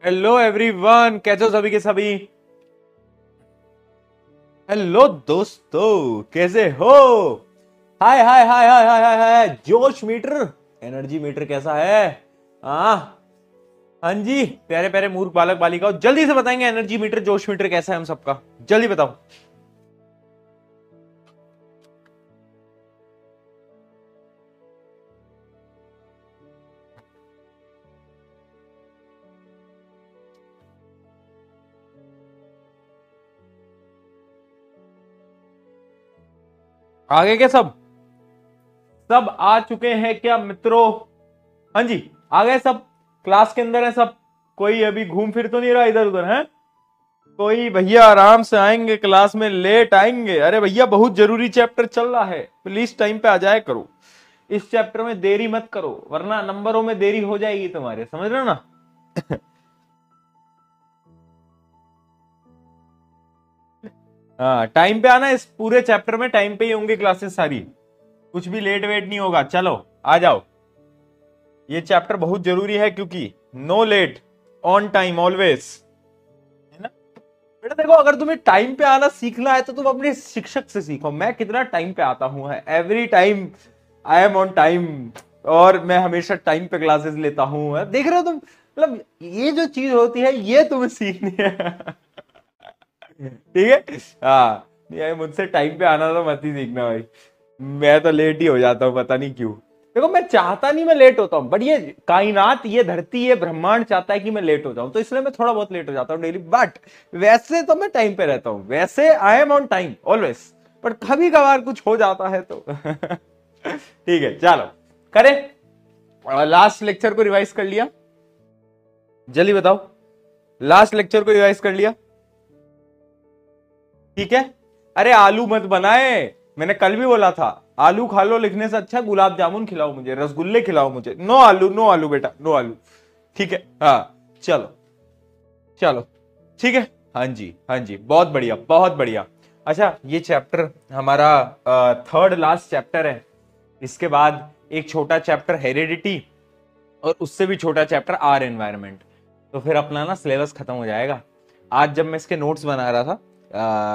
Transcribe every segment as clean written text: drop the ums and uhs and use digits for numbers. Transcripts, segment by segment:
Hello everyone, कैसे हो सभी के सभी। हेलो दोस्तों, कैसे हो। हाय हाय हाय हाय हाय हाय हाय, जोश मीटर, एनर्जी मीटर कैसा है। हाँ हाँ जी, प्यारे प्यारे मूर्ख बालक बालिकाओं, जल्दी से बताएंगे एनर्जी मीटर जोश मीटर कैसा है हम सबका, जल्दी बताओ। आगे क्या सब सब आ चुके हैं क्या मित्रों। हाँ जी, आ गए सब, क्लास के अंदर है सब। कोई अभी घूम फिर तो नहीं रहा इधर उधर है। कोई भैया आराम से आएंगे, क्लास में लेट आएंगे। अरे भैया बहुत जरूरी चैप्टर चल रहा है, प्लीज टाइम पे आ जाया करो। इस चैप्टर में देरी मत करो वरना नंबरों में देरी हो जाएगी तुम्हारे, समझ रहे हो ना। हाँ, टाइम पे आना, इस पूरे चैप्टर में टाइम पे ही होंगी क्लासेस सारी, कुछ भी लेट वेट नहीं होगा। चलो आ जाओ, ये चैप्टर बहुत जरूरी है क्योंकि no late, on time always, है ना। बेटा देखो, अगर तुम्हें टाइम पे आना सीखना है तो तुम अपने शिक्षक से सीखो। मैं कितना टाइम पे आता हूं, है every time I am on time, और मैं हमेशा टाइम पे क्लासेस लेता हूं। देख रहे हो तुम, मतलब ये जो चीज होती है ये तुम्हें सीखनी है। ठीक है। हाँ, ये मुझसे टाइम पे आना तो मत ही सीखना भाई, मैं तो लेट ही हो जाता हूँ, पता नहीं क्यों। देखो मैं चाहता नहीं मैं लेट होता हूँ, बट ये कायनात, ये धरती, ये ब्रह्मांड चाहता है कि मैं लेट हो जाऊं, तो इसलिए मैं थोड़ा बहुत लेट हो जाता हूँ डेली। बट वैसे तो मैं टाइम पे रहता हूँ, वैसे I am on time always, but कभी कभार कुछ हो जाता है तो। ठीक है, चलो करें। लास्ट लेक्चर को रिवाइज कर लिया, जल्दी बताओ। लास्ट लेक्चर को रिवाइज कर लिया, ठीक है। अरे आलू मत बनाए, मैंने कल भी बोला था, आलू खा लो लिखने से अच्छा गुलाब जामुन खिलाओ मुझे, रसगुल्ले खिलाओ मुझे। नो आलू, नो आलू बेटा, नो आलू। ठीक है, हाँ चलो चलो, ठीक है। हाँ जी हाँ जी, बहुत बढ़िया बहुत बढ़िया। अच्छा, ये चैप्टर हमारा थर्ड लास्ट चैप्टर है। इसके बाद एक छोटा चैप्टर हेरिडिटी, और उससे भी छोटा चैप्टर आर एनवायरमेंट। तो फिर अपना ना सिलेबस खत्म हो जाएगा। आज जब मैं इसके नोट्स बना रहा था,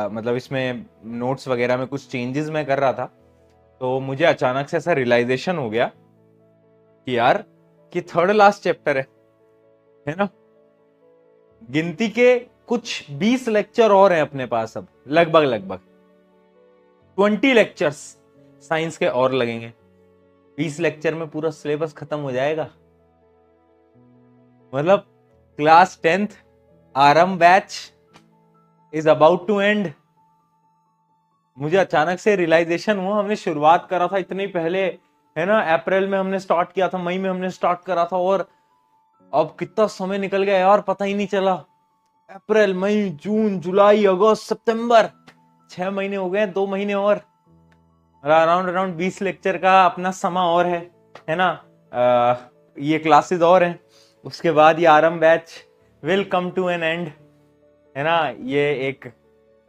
मतलब इसमें नोट्स वगैरह में कुछ चेंजेस मैं कर रहा था, तो मुझे अचानक से ऐसा रियलाइजेशन हो गया कि यार, कि थर्ड लास्ट चैप्टर है ना। गिनती के कुछ 20 लेक्चर और हैं अपने पास, अब लगभग लगभग 20 लेक्चर्स साइंस के और लगेंगे। 20 लेक्चर में पूरा सिलेबस खत्म हो जाएगा। मतलब class 10th Aarambh batch is about to end. मुझे अचानक से रियलाइजेशन हुआ, हमने शुरुआत करा था इतने पहले, है ना, अप्रैल में हमने स्टार्ट किया था, मई में हमने स्टार्ट करा था, और अब कितना समय निकल गया यार, पता ही नहीं चला। अप्रैल, मई, जून, जुलाई, अगस्त, सितंबर, 6 महीने हो गए, 2 महीने और, अराउंड अराउंड 20 लेक्चर का अपना समा और है ना। ये क्लासेस और हैं, उसके बाद ये Aarambh batch will come to an end, है ना। ये एक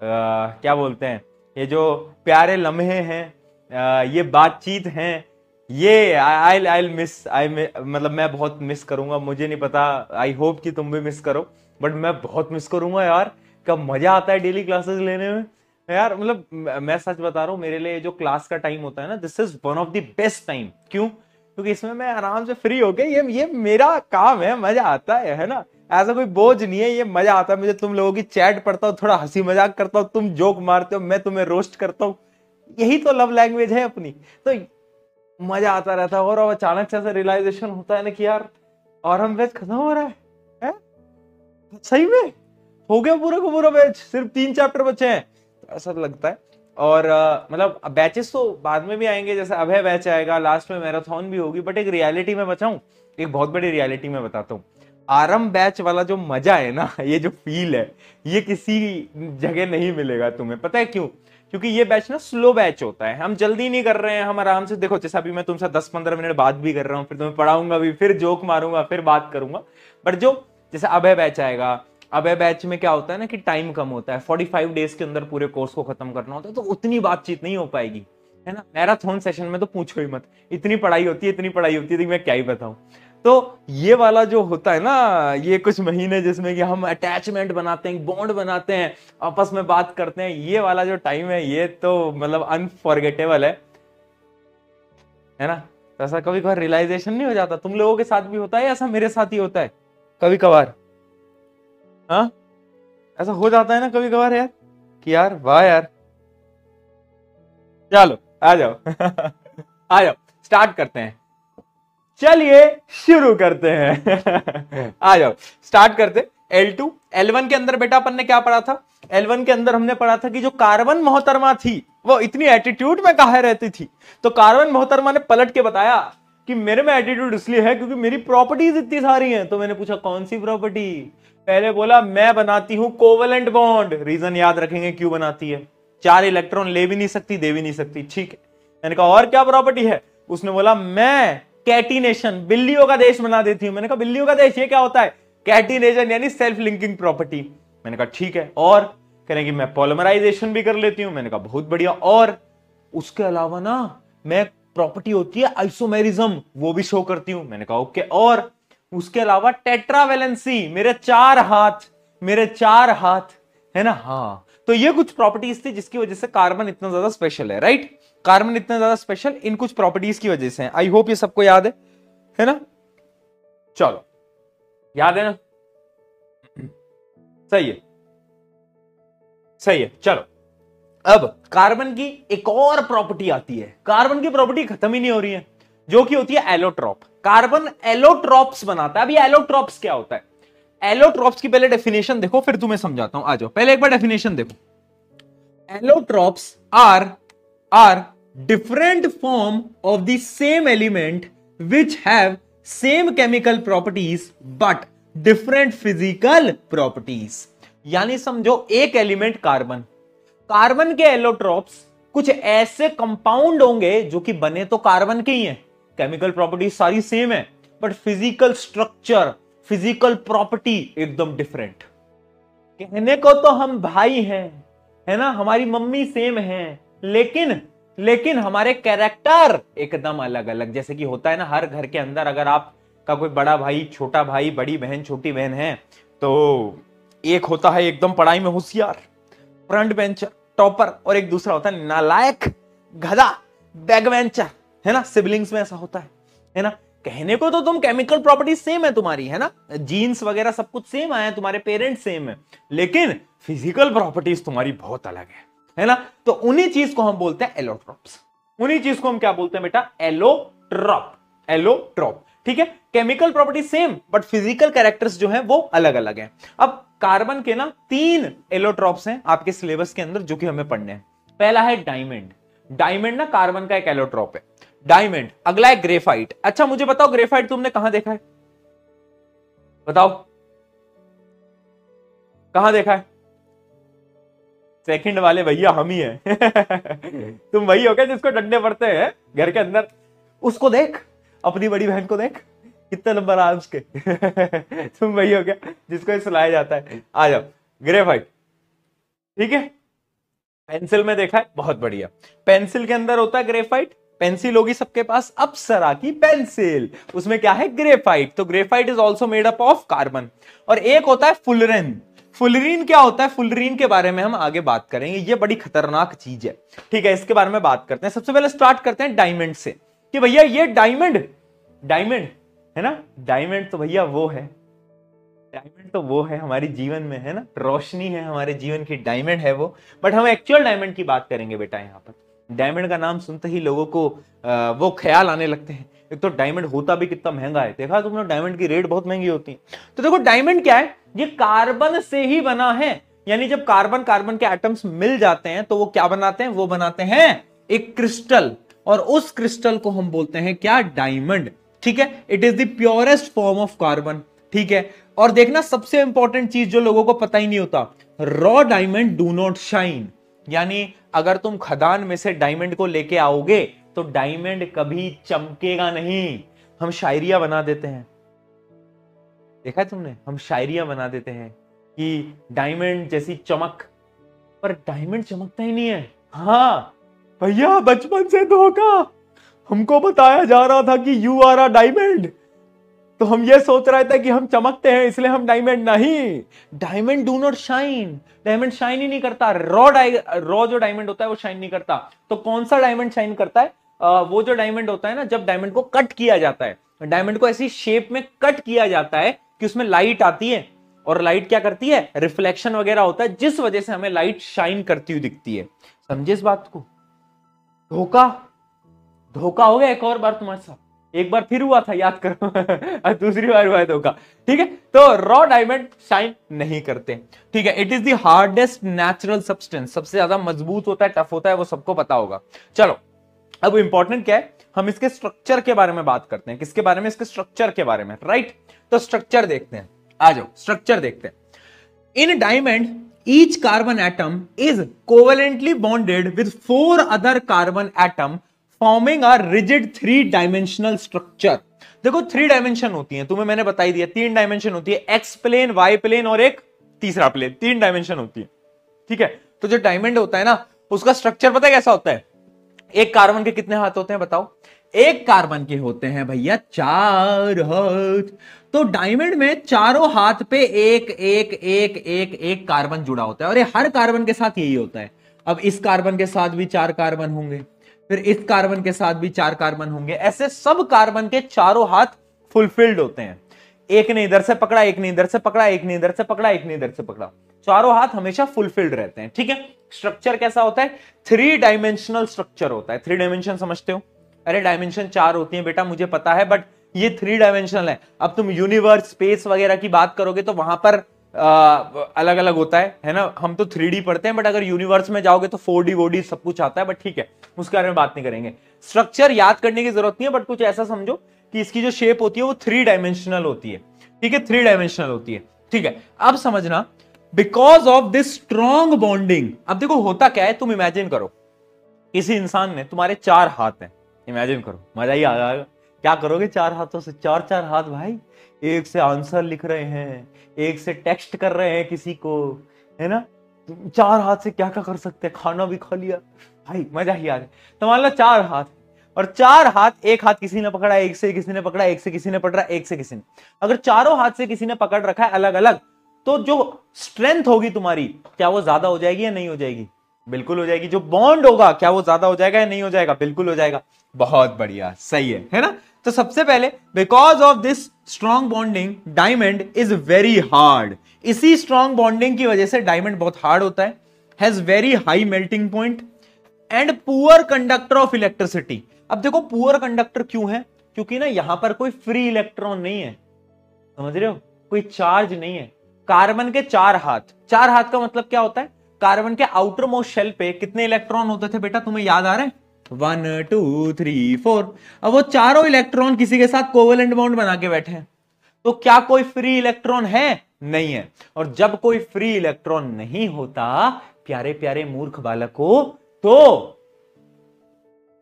क्या बोलते हैं, ये जो प्यारे लम्हे हैं, ये बातचीत हैं, ये आई आई मिस, आई मतलब मैं बहुत मिस करूंगा। मुझे नहीं पता, आई होप कि तुम भी मिस करो, बट मैं बहुत मिस करूंगा यार। कब मजा आता है डेली क्लासेस लेने में यार। मतलब मैं सच बता रहा हूँ, मेरे लिए जो क्लास का टाइम होता है ना, this is one of the best time. क्यों? क्योंकि इसमें मैं आराम से फ्री होके, ये मेरा काम है, मजा आता है ना। ऐसा कोई बोझ नहीं है, ये मजा आता है मुझे। तुम लोगों की चैट पढ़ता हूँ, थोड़ा हंसी मजाक करता हूँ, तुम जोक मारते हो, मैं तुम्हें रोस्ट करता हूँ, यही तो लव लैंग्वेज है अपनी। तो मजा आता रहता है। और अब अचानक से ऐसा रियलाइजेशन होता है ना कि यार, और हम बैच खत्म हो रहा है? सही में हो गया पूरा का पूरा बैच, सिर्फ 3 चैप्टर बचे हैं, तो ऐसा लगता है। और मतलब बैचेस तो बाद में भी आएंगे, जैसे अभय बैच आएगा, लास्ट में मैराथन भी होगी, बट एक रियलिटी में बचाऊं, एक बहुत बड़ी रियलिटी में बताता हूँ। आरंभ बैच वाला जो मजा है ना, ये जो फील है, ये किसी जगह नहीं मिलेगा तुम्हें। पता है क्यों? क्योंकि ये बैच ना स्लो बैच होता है, हम जल्दी नहीं कर रहे हैं, हम आराम से, देखो जैसा अभी मैं तुमसे 10-15 मिनट बात भी कर रहा हूँ, फिर तुम्हें पढ़ाऊंगा भी, फिर जोक मारूंगा, फिर बात करूंगा। बट जो जैसे अभय बैच आएगा, अभय बैच में क्या होता है ना कि टाइम कम होता है, 45 डेज के अंदर पूरे कोर्स को खत्म करना होता है, तो उतनी बातचीत नहीं हो पाएगी, है ना। मैराथन सेशन में तो पूछो ही मत, इतनी पढ़ाई होती है, इतनी पढ़ाई होती है कि मैं क्या ही बताऊं। तो ये वाला जो होता है ना, ये कुछ महीने जिसमें कि हम अटैचमेंट बनाते हैं, बॉन्ड बनाते हैं, आपस में बात करते हैं, ये वाला जो टाइम है ये तो मतलब अनफॉरगेटेबल है ना। तो ऐसा कभी कभार रियलाइजेशन नहीं हो जाता? तुम लोगों के साथ भी होता है, ऐसा मेरे साथ ही होता है कभी कभार। हाँ, ऐसा हो जाता है ना कभी कभार यार, कि यार वाह यार। चलो आ जाओ आ जाओ, स्टार्ट करते हैं। चलिए शुरू करते हैं आ जाओ स्टार्ट करते। L2 L1 के अंदर बेटा अपन ने क्या पढ़ा था? L1 के अंदर हमने पढ़ा था कि जो कार्बन मोहतरमा थी वो इतनी एटीट्यूड में काहे रहती थी। तो कार्बन मोहतरमा ने पलट के बताया कि मेरे में एटीट्यूड इसलिए है क्योंकि मेरी प्रॉपर्टीज इतनी सारी हैं। तो मैंने पूछा कौन सी प्रॉपर्टी? पहले बोला मैं बनाती हूं कोवेलेंट बॉन्ड। रीजन याद रखेंगे क्यों बनाती है, 4 इलेक्ट्रॉन ले भी नहीं सकती, दे भी नहीं सकती, ठीक है। मैंने कहा और क्या प्रॉपर्टी है? उसने बोला मैं कैटिनेशन, बिल्लियों का देश बना देती हूं। मैंने कहा बिल्लियों का देश ये क्या होता है? कैटिनेशन यानी सेल्फ लिंकिंग प्रॉपर्टी। मैंने कहा ठीक है। और कह रहे कि मैं पॉलिमराइजेशन भी कर लेती हूं। मैंने कहा बहुत बढ़िया। और उसके अलावा ना मैं प्रॉपर्टी होती है आइसोमेरिज्म, वो भी शो करती हूं। मैंने कहा ओके। और उसके अलावा टेट्रावेलेंसी, मेरे 4 हाथ, मेरे 4 हाथ है ना। हाँ, तो ये कुछ प्रॉपर्टीज थी जिसकी वजह से कार्बन इतना ज्यादा स्पेशल है, राइट। कार्बन इतना ज्यादा स्पेशल इन कुछ प्रॉपर्टीज की वजह से है। आई होप ये सबको याद है ना। चलो याद है ना, सही है, सही है। चलो अब कार्बन की एक और प्रॉपर्टी आती है। कार्बन की प्रॉपर्टी खत्म ही नहीं हो रही है, जो कि होती है एलोट्रॉप। कार्बन एलोट्रॉप्स बनाता है। अभी एलोट्रॉप्स क्या होता है? एलोट्रॉप्स की पहले डेफिनेशन देखो, फिर तुम्हें समझाता हूं। आ जाओ पहले एक बार डेफिनेशन देखो। Allotropes are different form of the same element which have same chemical properties but different physical properties। यानी समझो एक एलिमेंट कार्बन, कार्बन के एलोट्रॉप्स कुछ ऐसे कंपाउंड होंगे जो कि बने तो कार्बन के ही हैं, केमिकल प्रॉपर्टीज सारी सेम है, but physical structure, physical property एकदम डिफरेंट। कहने को तो हम भाई हैं, है ना, हमारी मम्मी सेम है, लेकिन हमारे कैरेक्टर एकदम अलग अलग। जैसे कि होता है ना हर घर के अंदर, अगर आपका कोई बड़ा भाई, छोटा भाई, बड़ी बहन, छोटी बहन है, तो एक होता है एकदम पढ़ाई में होशियार, फ्रंट बेंचर, टॉपर, और एक दूसरा होता है नालायक, गधा, बैक बेंचर, है ना। सिबलिंग्स में ऐसा होता है ना। कहने को तो तुम केमिकल प्रॉपर्टी सेम है तुम्हारी, है ना, जीन्स वगैरह सब कुछ सेम आया, तुम्हारे पेरेंट्स सेम है, लेकिन फिजिकल प्रॉपर्टीज तुम्हारी बहुत अलग है ना। तो उन्हीं चीज को हम बोलते हैं एलोट्रॉप्स। उन्हीं चीज को हम क्या बोलते हैं बेटा? एलोट्रॉप। एलोट्रॉप, ठीक है। Chemical property same but physical characters जो हैं वो अलग अलग हैं। अब कार्बन के ना 3 एलोट्रॉप्स हैं आपके सिलेबस के अंदर जो कि हमें पढ़ने हैं। पहला है डायमंड। डायमंड ना कार्बन का एक एलोट्रॉप है, डायमंड। अगला है ग्रेफाइट। अच्छा मुझे बताओ ग्रेफाइट तुमने कहां देखा है? बताओ कहां देखा है? सेकंड वाले भैया हम ही हैं तुम वही हो क्या जिसको डंडे पड़ते हैं घर के अंदर? उसको देख, अपनी बड़ी बहन को देख, कितने नंबर आ उसके तुम वही हो क्या जिसको सुलाया जाता है? आ जाओ ग्रेफाइट, ठीक है। पेंसिल में देखा है, बहुत बढ़िया। पेंसिल के अंदर होता है ग्रेफाइट। पेंसिल होगी सबके पास, अप्सरा की पेंसिल, उसमें क्या है? ग्रेफाइट। तो graphite is also made up of carbon. और एक होता है फुलरेन। फुलरीन क्या होता है? फुलरीन के बारे में हम आगे बात करेंगे, ये बड़ी खतरनाक चीज है, ठीक है। इसके बारे में बात करते हैं। सबसे पहले स्टार्ट करते हैं डायमंड से, कि भैया ये डायमंड, डायमंड है ना, डायमंड तो भैया वो है, डायमंड तो वो है हमारे जीवन में, है ना, रोशनी है हमारे जीवन की, डायमंड है वो। बट हम एक्चुअल डायमंड की बात करेंगे बेटा। यहाँ पर डायमंड का नाम सुनते ही लोगों को वो ख्याल आने लगते हैं। एक तो डायमंड होता भी कितना महंगा है, देखा तुमने, डायमंड की रेट बहुत महंगी होती है। तो देखो डायमंड क्या है, ये कार्बन से ही बना है। यानी जब कार्बन कार्बन के एटम्स मिल जाते हैं तो वो क्या बनाते हैं? वो बनाते हैं एक क्रिस्टल, और उस क्रिस्टल को हम बोलते हैं क्या? डायमंड, ठीक है। It is the purest form of carbon, ठीक है। और देखना सबसे इंपॉर्टेंट चीज जो लोगों को पता ही नहीं होता, raw diamond do not shine. यानी अगर तुम खदान में से डायमंड को लेके आओगे तो डायमंड कभी चमकेगा नहीं। हम शायरिया बना देते हैं, देखा है तुमने, हम शायरिया बना देते हैं कि डायमंड जैसी चमक, पर डायमंड चमकता ही नहीं है। हाँ भैया बचपन से धोखा, हमको बताया जा रहा था कि यू आर अ डायमंड, तो हम ये सोच रहे थे कि हम चमकते हैं इसलिए हम डायमंड, नहीं, diamond do not shine, diamond shine ही नहीं करता। रॉ जो डायमंड होता है वो शाइन नहीं करता। तो कौन सा डायमंड शाइन करता है? वो जो डायमंड होता है ना, जब डायमंड को कट किया जाता है, डायमंड को ऐसी शेप में कट किया जाता है कि उसमें लाइट आती है, और लाइट क्या करती है? रिफ्लेक्शन वगैरह होता है, जिस वजह से हमें लाइट शाइन करती हुई दिखती है। समझे इस बात को? धोखा, धोखा हो गया एक और बार तुम्हारे साथ, एक बार फिर हुआ था, याद करो। और दूसरी बार हुआ है धोखा। ठीक है, तो रॉ डायमंड शाइन नहीं करते। ठीक है, it is the hardest natural substance, सबसे ज्यादा मजबूत होता है, टफ होता है, वो सबको पता होगा। चलो, अब इंपॉर्टेंट क्या है, हम इसके स्ट्रक्चर के बारे में बात करते हैं। किसके बारे में? इसके स्ट्रक्चर के बारे में, राइट। तो स्ट्रक्चर देखते हैं, आ जाओ स्ट्रक्चर देखते हैं। In diamond each carbon atom is covalently bonded with 4 other carbon atom forming a rigid 3-dimensional structure। देखो 3 डायमेंशन होती हैं, तुम्हें मैंने बता ही दिया, 3 डायमेंशन होती है, एक्स प्लेन, वाई प्लेन और एक तीसरा प्लेन, 3 डायमेंशन होती है। ठीक है, तो जो डायमंड होता है ना, उसका स्ट्रक्चर पता है कैसा होता है? एक कार्बन के कितने हाथ होते हैं बताओ? एक कार्बन के होते हैं भैया 4 हाथ। तो डायमंड में चारों हाथ पे एक एक एक एक एक कार्बन जुड़ा होता है, और ये हर कार्बन के साथ यही होता है। अब इस कार्बन के साथ भी 4 कार्बन होंगे, फिर इस कार्बन के साथ भी 4 कार्बन होंगे, ऐसे सब कार्बन के चारों हाथ फुलफिल्ड होते हैं। एक ने इधर से पकड़ा, एक ने इधर से पकड़ा, एक ने इधर से पकड़ा, एक ने इधर से पकड़ा, चारों हाथ हमेशा फुलफिल्ड रहते हैं। ठीक है, स्ट्रक्चर कैसा होता है? 3 डायमेंशनल स्ट्रक्चर होता है। 3 डायमेंशन समझते हो? अरे डायमेंशन 4 होती है बेटा, मुझे पता है, बट ये 3 डायमेंशनल है। अब तुम यूनिवर्स, स्पेस वगैरह की बात करोगे तो वहां पर अलग अलग होता है ना। हम तो 3D पढ़ते हैं, बट अगर यूनिवर्स में जाओगे तो 4D वोडी सब कुछ आता है, बट ठीक है, उसके बारे में बात नहीं करेंगे। स्ट्रक्चर याद करने की जरूरत नहीं है, बट कुछ ऐसा समझो कि इसकी जो शेप होती है वो 3 डायमेंशनल होती है। ठीक है, 3 डायमेंशनल होती है। ठीक है, अब समझना, because of this strong bonding. अब देखो होता क्या है, तुम इमेजिन करो, किसी इंसान ने, तुम्हारे 4 हाथ हैं, इमेजिन करो, मजा ही आ जाएगा। क्या करोगे 4 हाथों से? 4 हाथ भाई, एक से आंसर लिख रहे हैं, एक से टेक्स्ट कर रहे हैं किसी को, है ना। 4 हाथ से क्या क्या कर सकते हैं, खाना भी खा लिया भाई, मजा ही आ गया। तो मान लो 4 हाथ, और 4 हाथ, एक हाथ किसी ने पकड़ा, एक से किसी ने पकड़ा, एक से किसी ने पकड़ा, एक से किसी ने, अगर चारों हाथ से किसी ने पकड़ रखा है अलग अलग, तो जो स्ट्रेंथ होगी तुम्हारी, क्या वो ज्यादा हो जाएगी या नहीं हो जाएगी? बिल्कुल हो जाएगी। जो बॉन्ड होगा, क्या वो ज्यादा हो जाएगा या नहीं हो जाएगा? बिल्कुल हो जाएगा। बहुत बढ़िया, सही है ना। तो सबसे पहले, because of this strong bonding diamond is very hard. इसी स्ट्रॉन्ग बॉन्डिंग की वजह से डायमंड बहुत हार्ड होता है, has very high melting point and poor conductor of electricity. अब देखो पुअर कंडक्टर क्यों है? क्योंकि ना यहां पर कोई फ्री इलेक्ट्रॉन नहीं है, समझ रहे हो, कोई चार्ज नहीं है। कार्बन के 4 हाथ, 4 हाथ का मतलब क्या होता है? कार्बन के आउटर मोस्ट शेल पे कितने इलेक्ट्रॉन होते थे बेटा, तुम्हें याद आ रहा है? 1 2 3 4। अब वो चारों इलेक्ट्रॉन किसी के साथ कोवेलेंट बॉन्ड बना के बैठे हैं, तो क्या कोई फ्री इलेक्ट्रॉन है? नहीं है। और जब कोई फ्री इलेक्ट्रॉन नहीं होता प्यारे प्यारे मूर्ख बालकों, तो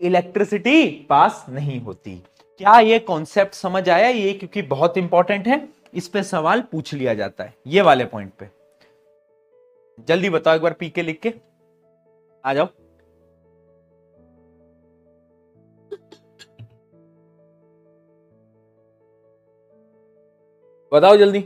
इलेक्ट्रिसिटी पास नहीं होती। क्या ये कॉन्सेप्ट समझ आया? ये क्योंकि बहुत इंपॉर्टेंट है, इस पे सवाल पूछ लिया जाता है, ये वाले पॉइंट पे। जल्दी बताओ एक बार, पी के लिख के आ जाओ। बताओ जल्दी।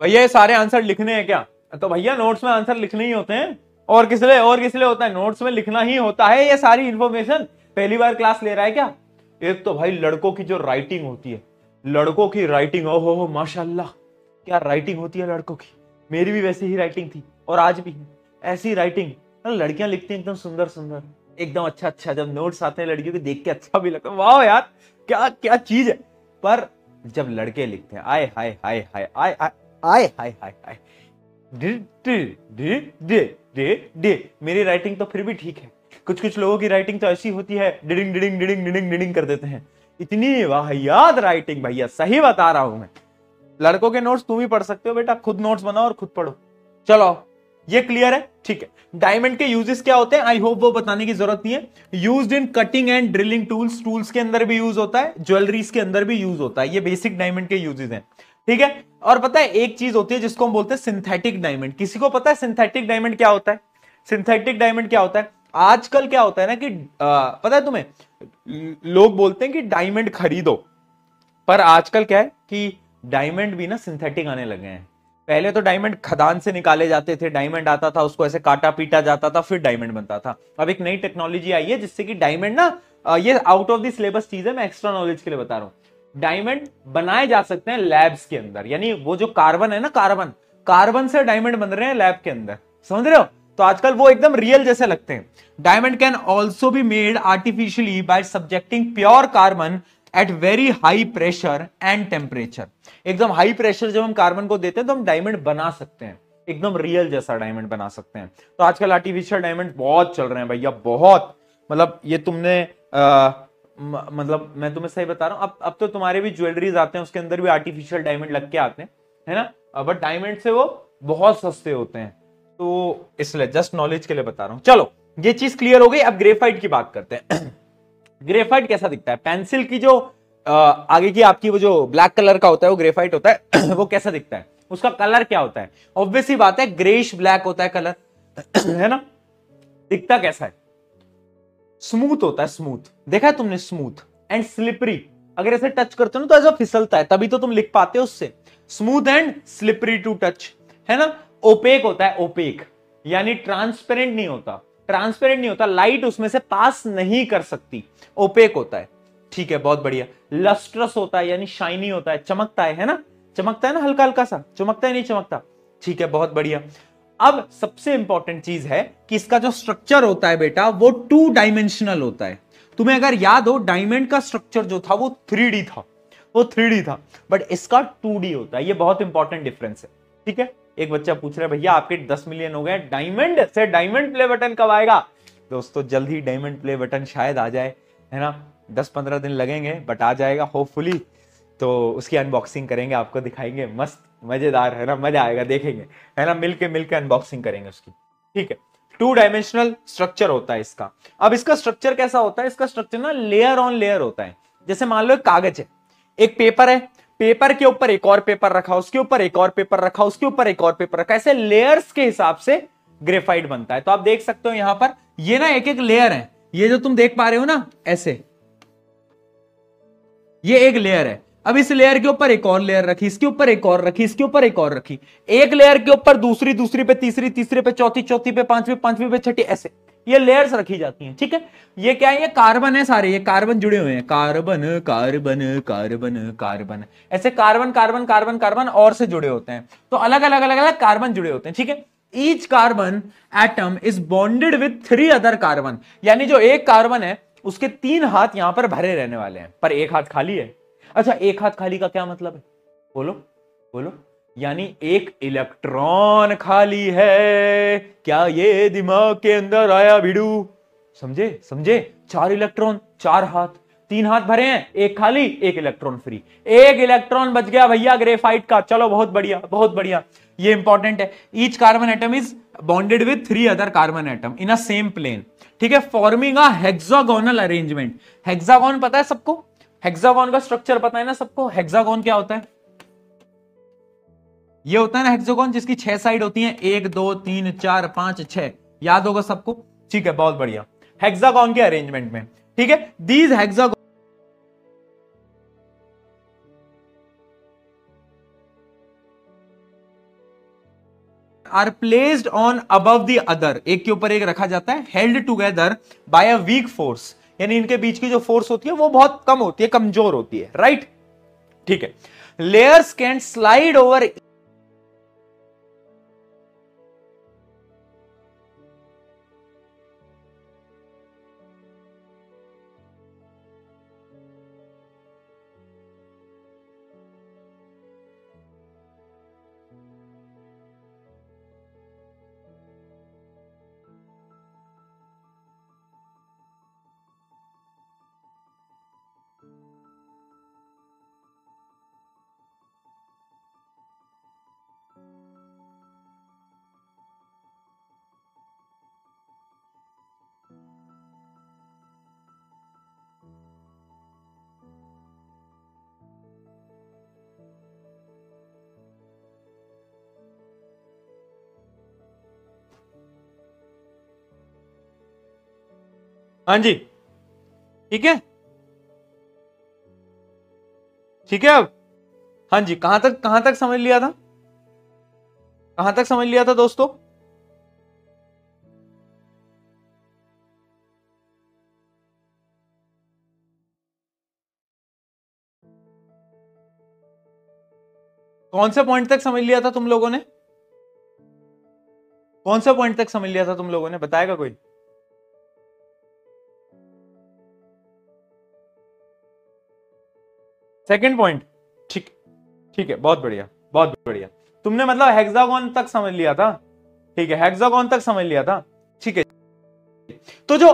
भैया ये सारे आंसर लिखने हैं क्या? तो भैया नोट्स में आंसर लिखने ही होते हैं, और किस लिए होता है? नोट्स में लिखना ही होता है ये सारी इंफॉर्मेशन। पहली बार क्लास ले रहा है क्या? एक तो भाई लड़कों की जो राइटिंग होती है, लड़कों की राइटिंग, ओहो माशाल्लाह, क्या राइटिंग होती है लड़कों की। मेरी भी वैसी ही राइटिंग थी, और आज भी ऐसी राइटिंग। लड़कियां लिखती हैं एकदम सुंदर सुंदर, एकदम अच्छा अच्छा। जब नोट्स आते हैं लड़कियों के, देख के अच्छा भी लगता है, वाह यार क्या क्या चीज है। पर जब लड़के लिखते हैं, आय हाय हाय हाय आय आय हाय हाय हाय, मेरी राइटिंग तो फिर भी ठीक है। कुछ कुछ लोगों की राइटिंग तो ऐसी होती है, डिडिंग डिडिंग डिडिंग डिडिंग डिडिंग कर देते हैं। इतनी वाहियात राइटिंग भैया, सही बता रहा हूं मैं। लड़कों के नोट्स तुम ही पढ़ सकते हो बेटा, खुद नोट्स बनाओ और खुद पढ़ो। चलो ये क्लियर है, ठीक है। डायमंड के यूजेस क्या होते हैं, आई होप वो बताने की जरूरत नहीं है। Used in cutting and drilling tools, tools के अंदर भी यूज होता है, ज्वेलरीज के अंदर भी यूज होता है। ये बेसिक डायमंड के यूजेस हैं, ठीक है। और पता है एक चीज होती है जिसको हम बोलते हैं सिंथेटिक डायमंड। किसी को पता है सिंथेटिक डायमंड क्या होता है? सिंथेटिक डायमंड क्या होता है? आजकल क्या होता है ना कि पता है तुम्हें, लोग बोलते हैं कि डायमंड खरीदो, पर आजकल क्या है कि डायमंड भी ना सिंथेटिक आने लगे हैं। पहले तो डायमंड खदान से निकाले जाते थे, डायमंड आता था, उसको ऐसे काटा पीटा जाता था, फिर डायमंड बनता था। अब एक नई टेक्नोलॉजी आई है जिससे कि डायमंड ना, ये आउट ऑफ द सिलेबस चीज है, मैं एक्स्ट्रा नॉलेज के लिए बता रहा हूं, डायमंड बनाए जा सकते हैं लैब्स के अंदर। यानी वो जो कार्बन है ना, कार्बन, कार्बन से डायमंड बन रहे हैं लैब के अंदर, समझ रहे हो? तो आजकल वो एकदम रियल जैसे लगते हैं। Diamond can also be made artificially by subjecting pure carbon at very high pressure and temperature. एकदम हाई प्रेशर जब हम कार्बन को देते हैं तो हम डायमंड बना सकते हैं, एकदम रियल जैसा डायमंड बना सकते हैं। तो आजकल आर्टिफिशियल डायमंड बहुत चल रहे हैं भैया, बहुत। मतलब ये तुमने मतलब मैं तुम्हें सही बता रहा हूं, अब तो तुम्हारे भी ज्वेलरीज आते हैं, उसके अंदर भी आर्टिफिशियल डायमंड लग के आते हैं, है ना? बट डायमंड से वो बहुत सस्ते होते हैं। तो इसलिए जस्ट नॉलेज के लिए बता रहा हूं। चलो, ये चीज क्लियर हो गई। अब ग्रेफाइट की बात करते हैं। ग्रेफाइट कैसा दिखता है? पेंसिल की जो आगे की आपकी वो जो ब्लैक कलर का होता है वो ग्रेफाइट होता है। वो कैसा दिखता है? उसका कलर क्या होता है? ऑब्वियस ही बात है, ग्रेश ब्लैक होता है कलर। है ना? दिखता कैसा है? स्मूथ होता है, स्मूथ। देखा है तुमने? Smooth and slippery. अगर ऐसे टच करते हो ना तो ऐसा फिसलता है, तभी तो तुम लिख पाते हो उससे। Smooth and slippery to touch, है ना? ओपेक होता है, ओपेक यानी ट्रांसपेरेंट नहीं होता, ट्रांसपेरेंट नहीं होता, लाइट उसमें से पास नहीं कर सकती, ओपेक होता है। ठीक है, बहुत बढ़िया। लस्ट्रस होता है यानी शाइनी होता है, चमकता है ना? चमकता है ना, हल्का हल्का सा चमकता है, नहीं चमकता? ठीक है, बहुत बढ़िया। अब सबसे इंपॉर्टेंट चीज है कि इसका जो स्ट्रक्चर होता है बेटा, वो 2 डायमेंशनल होता है। तुम्हें अगर याद हो, डायमंड का स्ट्रक्चर जो था वो 3D था, वो 3D था, बट इसका 2D होता है। ये बहुत इंपॉर्टेंट डिफरेंस है, ठीक है? एक बच्चा पूछ रहा है, भैया आपके 10 मिलियन हो गए, डायमंड से डायमंड प्ले बटन कब आएगा? दोस्तों, जल्द ही डायमंड प्ले बटन शायद आ जाए, है ना? 10-15 दिन लगेंगे, बट आ जाएगा होपफुली। तो उसकी अनबॉक्सिंग करेंगे, आपको दिखाएंगे, मस्त मजेदार, है ना? मजा आएगा, देखेंगे, है ना? मिलके मिलके अनबॉक्सिंग करेंगे उसकी, ठीक है? 2 डायमेंशनल स्ट्रक्चर होता है इसका। अब इसका स्ट्रक्चर कैसा होता है? इसका स्ट्रक्चर ना लेयर ऑन लेयर होता है। जैसे मान लो एक कागज है, एक पेपर है, पेपर के ऊपर एक और पेपर रखा, उसके ऊपर एक और पेपर रखा, उसके ऊपर एक और पेपर रखा, ऐसे लेयर्स के हिसाब से ग्रेफाइट बनता है। तो आप देख सकते हो यहां पर, ये ना एक एक लेयर है, ये जो तुम देख पा रहे हो ना ऐसे, ये एक लेयर है। अब इस लेयर के ऊपर एक और लेयर रखी, इसके ऊपर एक और रखी, इसके ऊपर एक और रखी, एक लेयर के ऊपर दूसरी, दूसरी पे तीसरी, तीसरे पे चौथी, चौथी पे पांचवी, पांचवी पे छठी, ऐसे ये लेयर्स रखी जाती हैं, ठीक है? ये क्या है? ये कार्बन है सारे, ये कार्बन जुड़े हुए हैं, कार्बन कार्बन कार्बन कार्बन, ऐसे कार्बन कार्बन कार्बन कार्बन और से जुड़े होते हैं। तो अलग अलग अलग अलग कार्बन जुड़े होते हैं, ठीक है? Each carbon atom is bonded with 3 other carbon, यानी जो एक कार्बन है उसके 3 हाथ यहां पर भरे रहने वाले हैं, पर एक हाथ खाली है। अच्छा, एक हाथ खाली का क्या मतलब है? बोलो बोलो। यानी एक इलेक्ट्रॉन खाली है, क्या ये दिमाग के अंदर आया भिड़ू? समझे समझे? 4 इलेक्ट्रॉन, 4 हाथ, 3 हाथ भरे हैं, एक खाली, एक इलेक्ट्रॉन फ्री, एक इलेक्ट्रॉन बच गया भैया ग्रेफाइट का। चलो, बहुत बढ़िया, बहुत बढ़िया, ये इंपॉर्टेंट है। Each carbon atom is bonded with 3 other carbon atom in a same plane, ठीक है? Forming a hexagonal arrangement. Hexagon पता है सबको? हेक्सागोन का स्ट्रक्चर पता है ना सबको? हेक्सागोन क्या होता है? ये होता है ना हेक्सागोन, जिसकी 6 साइड होती हैं, 1 2 3 4 5 6, याद होगा सबको? ठीक है, बहुत बढ़िया। हेक्सागोन के अरेंजमेंट में, ठीक है, these hexagon are placed on above the other, एक के ऊपर एक रखा जाता है, held together by a weak force, यानी इनके बीच की जो फोर्स होती है वो बहुत कम होती है, कमजोर होती है, राइट? ठीक है। लेयर्स कैन स्लाइड ओवर, हाँ जी, ठीक है, ठीक है। अब हाँ जी, कहां तक समझ लिया था, कहां तक समझ लिया था दोस्तों? कौन से पॉइंट तक समझ लिया था तुम लोगों ने? कौन सा पॉइंट तक समझ लिया था तुम लोगों ने, बताएगा कोई? सेकंड पॉइंट, ठीक, ठीक है, बहुत बढ़िया, बहुत बढ़िया। तुमने मतलब हेक्सागोन तक समझ लिया था, ठीक है, हेक्सागोन तक समझ लिया था, ठीक है। तो जो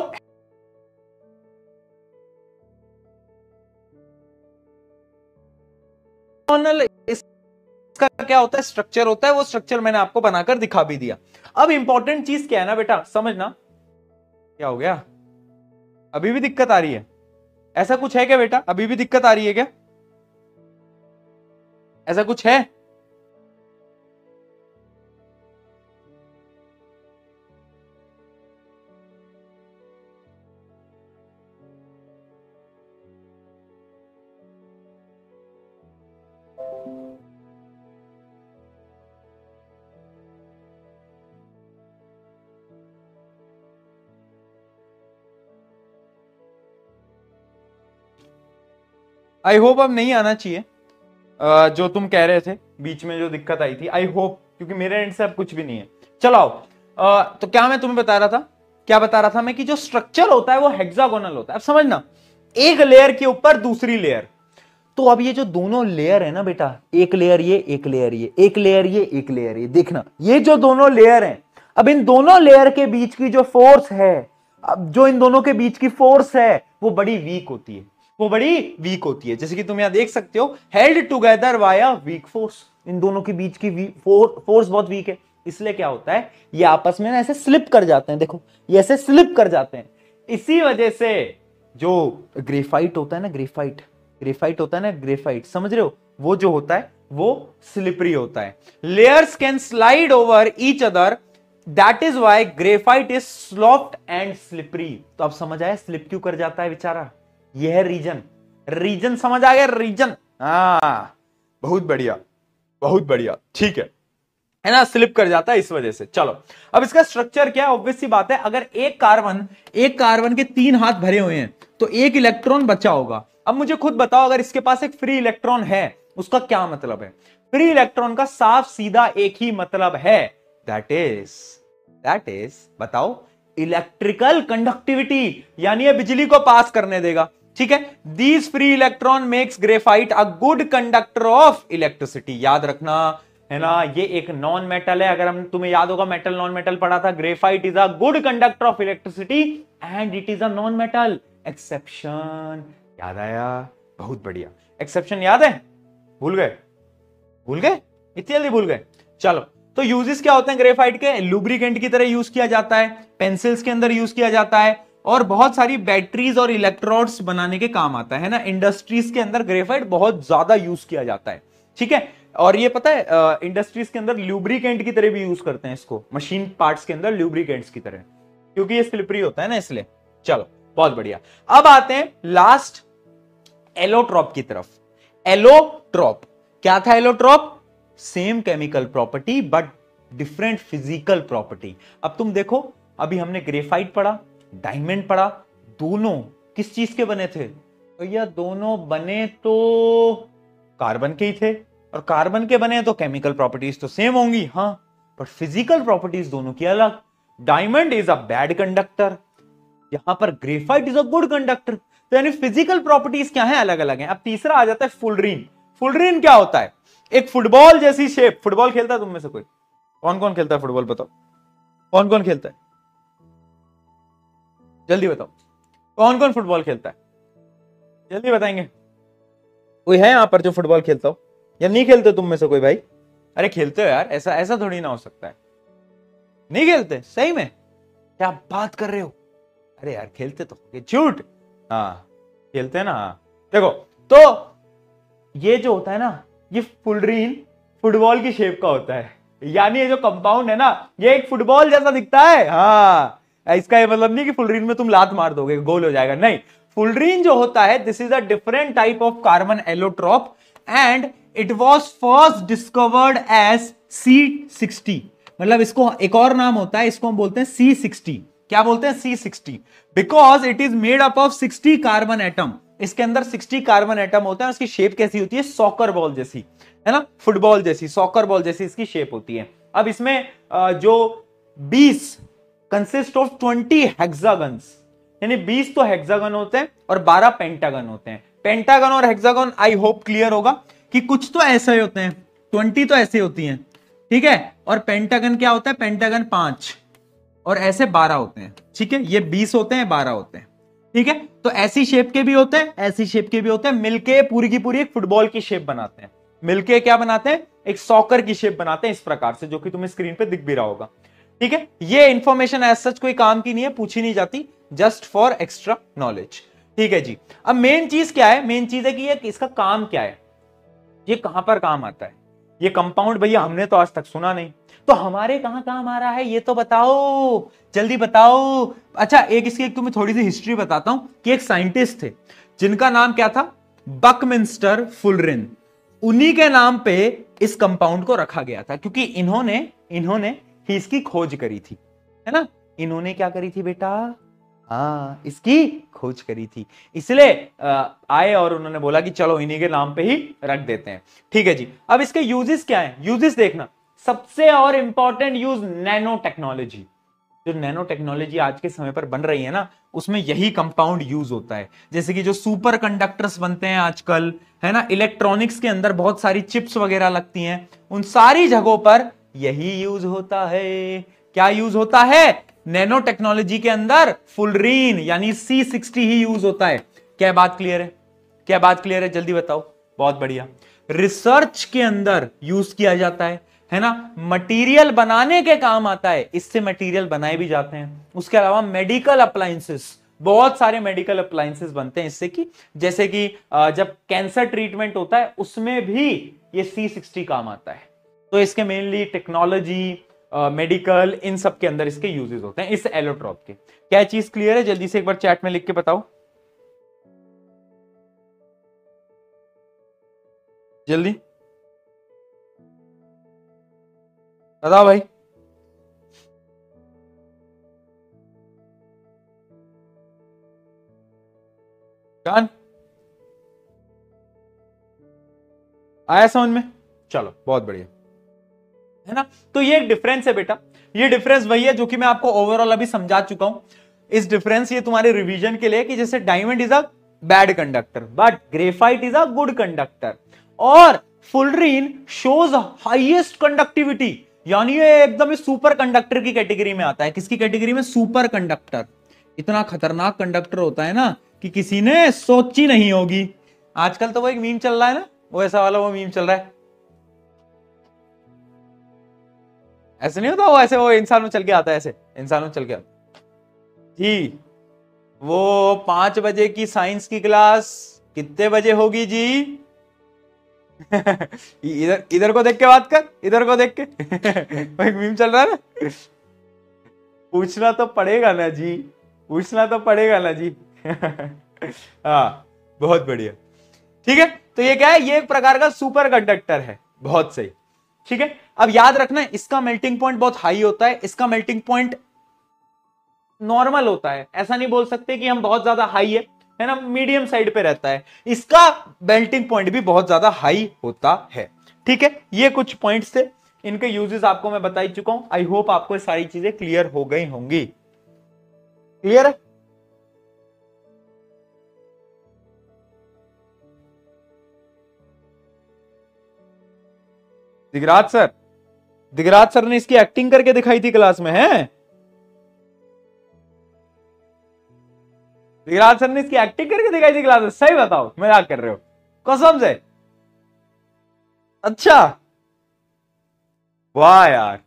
इसका क्या होता है, स्ट्रक्चर होता है, वो स्ट्रक्चर मैंने आपको बनाकर दिखा भी दिया। अब इंपॉर्टेंट चीज क्या है ना बेटा, समझना। क्या हो गया, अभी भी दिक्कत आ रही है? ऐसा कुछ है क्या बेटा, अभी भी दिक्कत आ रही है क्या? ऐसा कुछ है? आई होप अब नहीं आना चाहिए। जो तुम कह रहे थे बीच में जो दिक्कत आई थी, आई होप, क्योंकि मेरे एंड से अब कुछ भी नहीं है। चलो आओ। तो क्या मैं तुम्हें बता रहा था, क्या बता रहा था मैं, कि जो स्ट्रक्चर होता है वो हेक्सागोनल होता है। अब समझना, एक लेयर के ऊपर दूसरी लेयर। तो अब ये जो दोनों लेयर है ना बेटा, एक लेयर ये, एक लेयर ये, एक लेयर ये, एक लेयर ये, देखना ये जो दोनों लेयर हैं, अब इन दोनों लेयर के बीच की जो फोर्स है, अब जो इन दोनों के बीच की फोर्स है वो बड़ी वीक होती है, वो बड़ी वीक होती है। जैसे कि तुम यहां देख सकते हो, held together by a weak force. इन दोनों के बीच की फोर्स बहुत वीक है, इसलिए क्या होता है, ये आपस में ना ऐसे स्लिप कर जाते हैं। देखो ये ऐसे स्लिप कर जाते हैं। इसी वजह से जो ग्रेफाइट होता है ना, ग्रेफाइट, ग्रेफाइट होता है ना, ग्रेफाइट, समझ रहे हो, वो जो होता है वो स्लिपरी होता है। Layers can slide over each other, that is why graphite is soft and slippery. तो अब समझ आया स्लिप क्यों कर जाता है बेचारा, यह है रीजन। रीजन समझ आ गया, रीजन, हाँ, बहुत बढ़िया, बहुत बढ़िया, ठीक है ना, स्लिप कर जाता है इस वजह से। चलो अब इसका स्ट्रक्चर क्या है, ऑब्वियस सी बात है, अगर एक कार्बन के 3 हाथ भरे हुए हैं तो एक इलेक्ट्रॉन बचा होगा। अब मुझे खुद बताओ, अगर इसके पास एक फ्री इलेक्ट्रॉन है उसका क्या मतलब है? फ्री इलेक्ट्रॉन का साफ सीधा एक ही मतलब है, दैट इज बताओ, इलेक्ट्रिकल कंडक्टिविटी, यानी ये बिजली को पास करने देगा, ठीक है। These free electron makes graphite a good conductor of electricity. याद रखना है ना, ये एक नॉन मेटल है। अगर हम, तुम्हें याद होगा मेटल नॉन मेटल पढ़ा था, graphite is a good conductor of electricity and it is a non metal. Exception याद आया, बहुत बढ़िया, एक्सेप्शन याद है, भूल गए, भूल गए, इतनी जल्दी भूल गए? चलो, तो यूजेस क्या होते हैं ग्रेफाइट के? लुब्रिकेंट की तरह यूज किया जाता है, पेंसिल्स के अंदर यूज किया जाता है, और बहुत सारी बैटरीज और इलेक्ट्रोड्स बनाने के काम आता है ना। इंडस्ट्रीज के अंदर ग्रेफाइट बहुत ज्यादा यूज किया जाता है, ठीक है। और ये पता है, इंडस्ट्रीज के अंदर ल्यूब्रिकेंट की तरह भी यूज करते हैं इसको, मशीन पार्ट्स के अंदर ल्यूब्रिकेंट्स की तरह, क्योंकि ये स्लिपरी होता है ना, इसलिए। चलो बहुत बढ़िया। अब आते हैं लास्ट एलोट्रॉप की तरफ। एलोट्रॉप क्या था? Allotrope same chemical property but different physical property. अब तुम देखो, अभी हमने ग्रेफाइट पढ़ा, डायमंड पढ़ा, दोनों किस चीज के बने थे? तो यह दोनों बने तो कार्बन के ही थे, और कार्बन के बने तो केमिकल प्रॉपर्टीज तो सेम होंगी, हाँ, पर फिजिकल प्रॉपर्टीज दोनों की अलग। Diamond is a bad conductor, यहां पर graphite is a good conductor. तो यानी फिजिकल प्रॉपर्टीज क्या है, अलग अलग हैं। अब तीसरा आ जाता है फुलरीन। फुलरीन क्या होता है? एक फुटबॉल जैसी शेप। फुटबॉल खेलता है तुम में से कोई? कौन कौन खेलता है फुटबॉल, बताओ कौन कौन खेलता है, जल्दी बताओ, कौन कौन फुटबॉल खेलता है, जल्दी बताएंगे। कोई है यहां पर जो फुटबॉल खेलता हो, या नहीं खेलते तुम में से कोई भाई? अरे खेलते हो यार, ऐसा ऐसा थोड़ी ना हो सकता है, नहीं खेलते सही में? क्या बात कर रहे हो? अरे यार खेलते तो, ये झूठ। हाँ खेलते हैं ना, हाँ। देखो, तो ये जो होता है ना, ये फुलरीन फुटबॉल की शेप का होता है, यानी ये जो कंपाउंड है ना, ये एक फुटबॉल जैसा दिखता है, हाँ, इसका ये मतलब नहीं कि फुलरीन में तुम लात मार दोगे गोल हो जाएगा, नहीं। फुलरीन जो होता है this is a different type of carbon allotrope and it was first discovered as C60। मतलब इसको एक और नाम होता है, इसको हम बोलते हैं C60। क्या बोलते हैं? C60, because it is made up of 60 carbon atom. इसके अंदर 60 कार्बन एटम होते हैं। उसकी शेप कैसी होती है? सॉकर बॉल जैसी, है ना, फुटबॉल जैसी, सॉकर बॉल जैसी इसकी शेप होती है। अब इसमें जो 20 कंसिस्ट ऑफ 20 हेक्सागन्स, यानी 20 तो हेक्सागन होते हैं और 12 पेंटागन होते हैं। पेंटागन और हेक्सागन आई होप क्लियर होगा कि कुछ तो ऐसे होते हैं, 20 तो ऐसे होती हैं, ठीक है, और पेंटागन क्या होता है? पेंटागन 5 और ऐसे 12 होते हैं, ठीक है। ये 20 होते हैं, 12 होते हैं, ठीक है। तो ऐसी शेप के भी होते हैं, ऐसी शेप के भी होते हैं, मिलके पूरी की पूरी एक फुटबॉल की शेप बनाते हैं। मिलके क्या बनाते हैं? एक सॉकर की शेप बनाते हैं इस प्रकार से, जो कि तुम्हें स्क्रीन पे दिख भी रहा होगा, ठीक है। ये इंफॉर्मेशन एज सच कोई काम की नहीं है, पूछी नहीं जाती, जस्ट फॉर एक्स्ट्रा नॉलेज, ठीक है जी। अब मेन चीज क्या है? मेन चीज है कि ये इसका काम क्या है, ये कहां पर काम आता है। ये कंपाउंड भैया हमने तो आज तक सुना नहीं, तो हमारे कहां काम आ रहा है ये तो बताओ, जल्दी बताओ। अच्छा, एक तुम्हें थोड़ी सी हिस्ट्री बताता हूं कि एक साइंटिस्ट थे जिनका नाम क्या था? Buckminster fullerene. उन्हीं के नाम पे इस कंपाउंड को रखा गया था, क्योंकि इन्होंने ही इसकी खोज करी थी, है ना। इन्होंने क्या करी थी बेटा? हाँ, इसकी खोज करी थी, इसलिए आए और उन्होंने बोला कि चलो इन्हीं के नाम पे ही रख देते हैं, ठीक है जी। अब इसके यूजेस क्या हैं? यूजेस देखना, सबसे और इंपॉर्टेंट यूज नैनो टेक्नोलॉजी। जो नैनो टेक्नोलॉजी आज के समय पर बन रही है ना, उसमें यही कंपाउंड यूज होता है। जैसे कि जो सुपर कंडक्टर्स बनते हैं आजकल, है ना, इलेक्ट्रॉनिक्स के अंदर बहुत सारी चिप्स वगैरह लगती हैं, उन सारी जगहों पर यही यूज होता है। क्या यूज होता है? नैनो टेक्नोलॉजी के अंदर फुलरीन यानी C60 ही यूज होता है। क्या बात क्लियर है? क्या बात क्लियर है? जल्दी बताओ। बहुत बढ़िया। रिसर्च के अंदर यूज किया जाता है ना, मटेरियल बनाने के काम आता है, इससे मटेरियल बनाए भी जाते हैं। उसके अलावा मेडिकल अप्लायंसेस, बहुत सारे मेडिकल अप्लायंसेस बनते हैं इससे, कि जैसे कि जब कैंसर ट्रीटमेंट होता है उसमें भी ये C60 काम आता है। तो इसके मेनली टेक्नोलॉजी, मेडिकल, इन सब के अंदर इसके यूजेस होते हैं, इस एलोट्रॉप के। क्या चीज क्लियर है? जल्दी से एक बार चैट में लिख के बताओ, जल्दी बताओ भाई। डन? आया समझ में? चलो बहुत बढ़िया, है ना। तो ये एक डिफरेंस है बेटा, ये डिफरेंस वही है जो कि मैं आपको ओवरऑल अभी समझा चुका हूं। इस डिफरेंस ये तुम्हारे रिवीजन के लिए कि जैसे diamond is a bad conductor but graphite is a good conductor, और फुलरीन शोज हाईएस्ट कंडक्टिविटी, यानी ये एकदम सुपर कंडक्टर की कैटेगरी में आता है। किसकी कैटेगरी में? Super conductor. इतना खतरनाक कंडक्टर होता है ना कि किसी ने सोची नहीं होगी। आजकल तो वो एक मीम चल रहा है ना, वो ऐसा वाला वो मीम चल रहा है, ऐसे नहीं होता वो, ऐसे वो इंसान में चल के आता है, ऐसे इंसान में चल के आता जी। वो 5 बजे की साइंस की क्लास कितने बजे होगी जी? इधर इधर को देख के बात कर, इधर को देख के। एक मीम चल रहा है ना, पूछना तो पड़ेगा ना जी, पूछना तो पड़ेगा ना जी। हाँ, बहुत बढ़िया, ठीक है। तो ये क्या है? ये एक प्रकार का सुपर कंडक्टर है, बहुत सही, ठीक है। अब याद रखना, इसका मेल्टिंग पॉइंट बहुत हाई होता है, इसका मेल्टिंग पॉइंट नॉर्मल होता है। ऐसा नहीं बोल सकते कि हम बहुत ज्यादा हाई है ना, मीडियम साइड पे रहता है। इसका मेल्टिंग पॉइंट भी बहुत ज्यादा हाई होता है, ठीक है। ये कुछ पॉइंट्स थे, इनके यूजेस आपको मैं बता ही चुका हूं। आई होप आपको ये सारी चीजें क्लियर हो गई होंगी। क्लियर है? दिगराज सर, दिगराज सर ने इसकी एक्टिंग करके दिखाई थी क्लास में, है? दिगराज सर ने इसकी एक्टिंग करके दिखाई थी क्लास में? सही बताओ, मजाक कर रहे हो? कसम से? अच्छा, वाह यार,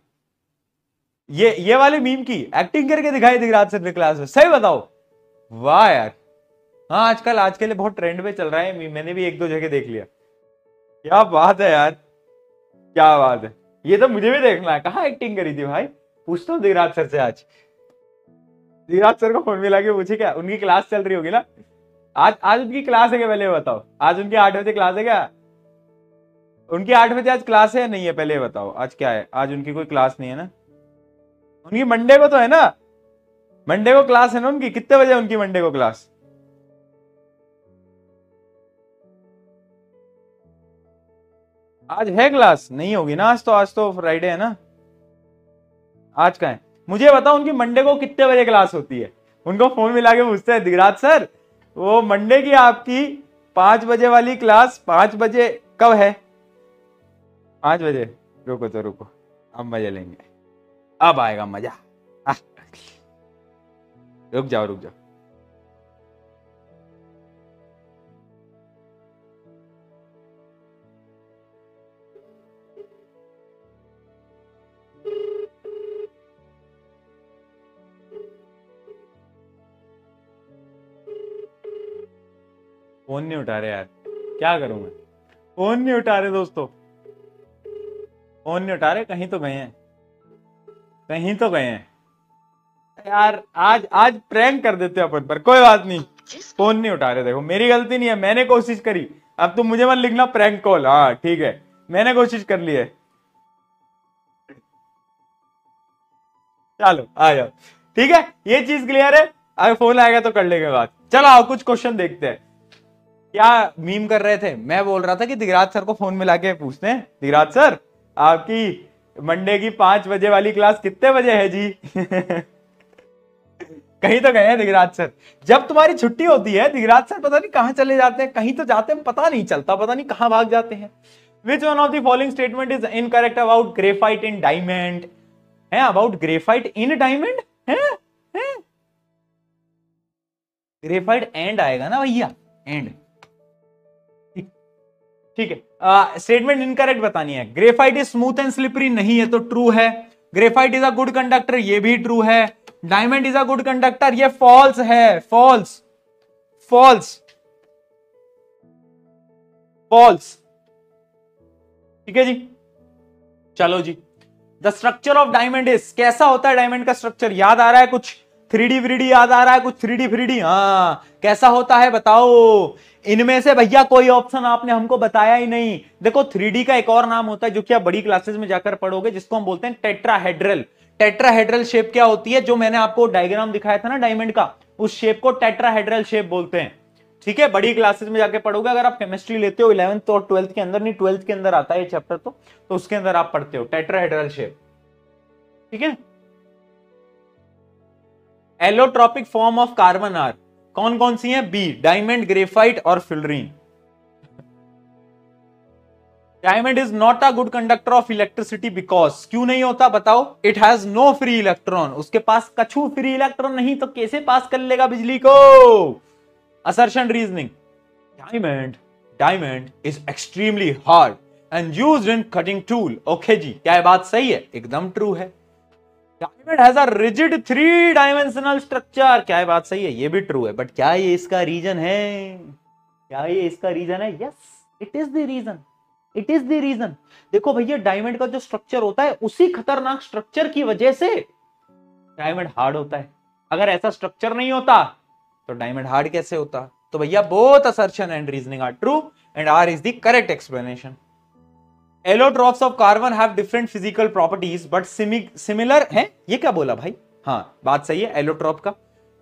ये वाले मीम की एक्टिंग करके दिखाई दिगराज सर ने क्लास में? सही बताओ, वाह यार। हाँ, आजकल आजकल बहुत ट्रेंड में चल रहा है, मैंने भी एक दो जगह देख लिया। क्या बात है यार, क्या बात है। ये तो मुझे भी देखना है, कहाँ एक्टिंग करी थी भाई, पूछता हूँ दिगराज सर से आज। धीराज सर को फोन मिला के पूछे क्या उनकी क्लास चल रही होगी ना। आज आज उनकी क्लास है क्या, पहले बताओ। आज उनकी 8 बजे क्लास है क्या? उनकी 8 बजे आज क्लास है या नहीं है, पहले बताओ। आज क्या है, आज उनकी कोई क्लास नहीं है ना। उनकी मंडे को तो है ना, मंडे को क्लास है ना उनकी। कितने बजे उनकी मंडे को क्लास? आज है क्लास? नहीं होगी ना आज तो, आज तो फ्राइडे है ना। आज का है, मुझे बताओ उनकी मंडे को कितने बजे क्लास होती है। उनको फोन मिला के पूछते हैं, दिगराज सर वो मंडे की आपकी 5 बजे वाली क्लास 5 बजे कब है? 5 बजे। रुको तो रुको, अब मजे लेंगे, अब आएगा मजा। आह, रुक जाओ रुक जाओ। फोन नहीं उठा रहे यार, क्या करूं मैं। फोन नहीं उठा रहे दोस्तों, फोन नहीं उठा रहे, कहीं तो गए हैं, कहीं तो गए हैं यार। आज आज प्रैंक कर देते अपन पर, कोई बात नहीं। फोन नहीं उठा रहे, देखो मेरी गलती नहीं है, मैंने कोशिश करी। अब तुम मुझे मत लिखना प्रैंक कॉल, हाँ ठीक है, मैंने कोशिश कर ली है। चलो आ जाओ, ठीक है, ये चीज क्लियर है। अगर फोन आएगा तो कर लेंगे बात। चलो आओ कुछ क्वेश्चन देखते हैं। क्या मीम कर रहे थे, मैं बोल रहा था कि दिगराज सर को फोन मिला के पूछते हैं, दिगराज सर आपकी मंडे की 5 बजे वाली क्लास कितने बजे है जी? कहीं तो गए हैं दिगराज सर। जब तुम्हारी छुट्टी होती है दिगराज सर पता नहीं कहां चले जाते हैं, कहीं तो जाते हैं, पता नहीं चलता, पता नहीं कहां भाग जाते हैं। Which one of the following statement is incorrect about graphite in diamond? है अबाउट ग्रेफाइट इन डायमंड है? ग्रेफाइट एंड आएगा ना भैया, एंड। ठीक है, स्टेटमेंट इनकरेक्ट बतानी है। Graphite is smooth and slippery नहीं है तो ट्रू है। Graphite is a good conductor, ये भी ट्रू है। Diamond is a good conductor, ये फॉल्स है, फॉल्स, फॉल्स, फॉल्स। ठीक है जी, चलो जी। The structure of diamond is, कैसा होता है डायमंड का स्ट्रक्चर? याद आ रहा है कुछ? 3D व्रीडी याद आ रहा है कुछ? 3D फ्रीडी, हाँ कैसा होता है बताओ। इनमें से भैया कोई ऑप्शन आपने हमको बताया ही नहीं। देखो 3D का एक और नाम होता है जो कि आप बड़ी क्लासेस में जाकर पढ़ोगे, जिसको हम बोलते हैं टेट्राहेड्रल। टेट्राहेड्रल शेप क्या होती है? जो मैंने आपको डायग्राम दिखाया था ना डायमंड का, उस शेप को टेट्राहेड्रल शेप बोलते हैं। ठीक है, बड़ी क्लासेस में जाके पढ़ोगे। अगर आप केमिस्ट्री लेते हो 11th और 12th के अंदर, नहीं 12th के अंदर आता है ये चैप्टर, तो उसके अंदर आप पढ़ते हो टेट्राहेड्रल शेप। ठीक है, allotropic form of carbon are कौन कौन सी है? बी डायमंड, ग्रेफाइट और fullerene. Diamond is not a good conductor of electricity because, क्यों नहीं होता बताओ? It has no free electron, उसके पास कछु फ्री इलेक्ट्रॉन नहीं, तो कैसे पास कर लेगा बिजली को? Assertion reasoning. Diamond, diamond is extremely hard and used in cutting tool. Okay जी, क्या ये बात सही है? एकदम ट्रू है। Diamond has a rigid 3 dimensional structure, क्या ये बात सही है? ये भी ट्रू है। बट क्या ये इसका रीजन है? क्या ये इसका रीजन है? Yes, it is the reason, it is the reason. देखो भैया, डायमंड का जो स्ट्रक्चर होता है, उसी खतरनाक स्ट्रक्चर की वजह से डायमंड हार्ड होता है। अगर ऐसा स्ट्रक्चर नहीं होता तो डायमंड हार्ड कैसे होता? तो भैया both assertion and reasoning are true and R is the correct explanation. Allotropes of carbon have different physical properties but similar है, ये क्या बोला भाई? हाँ बात सही है, एलोट्रॉप का।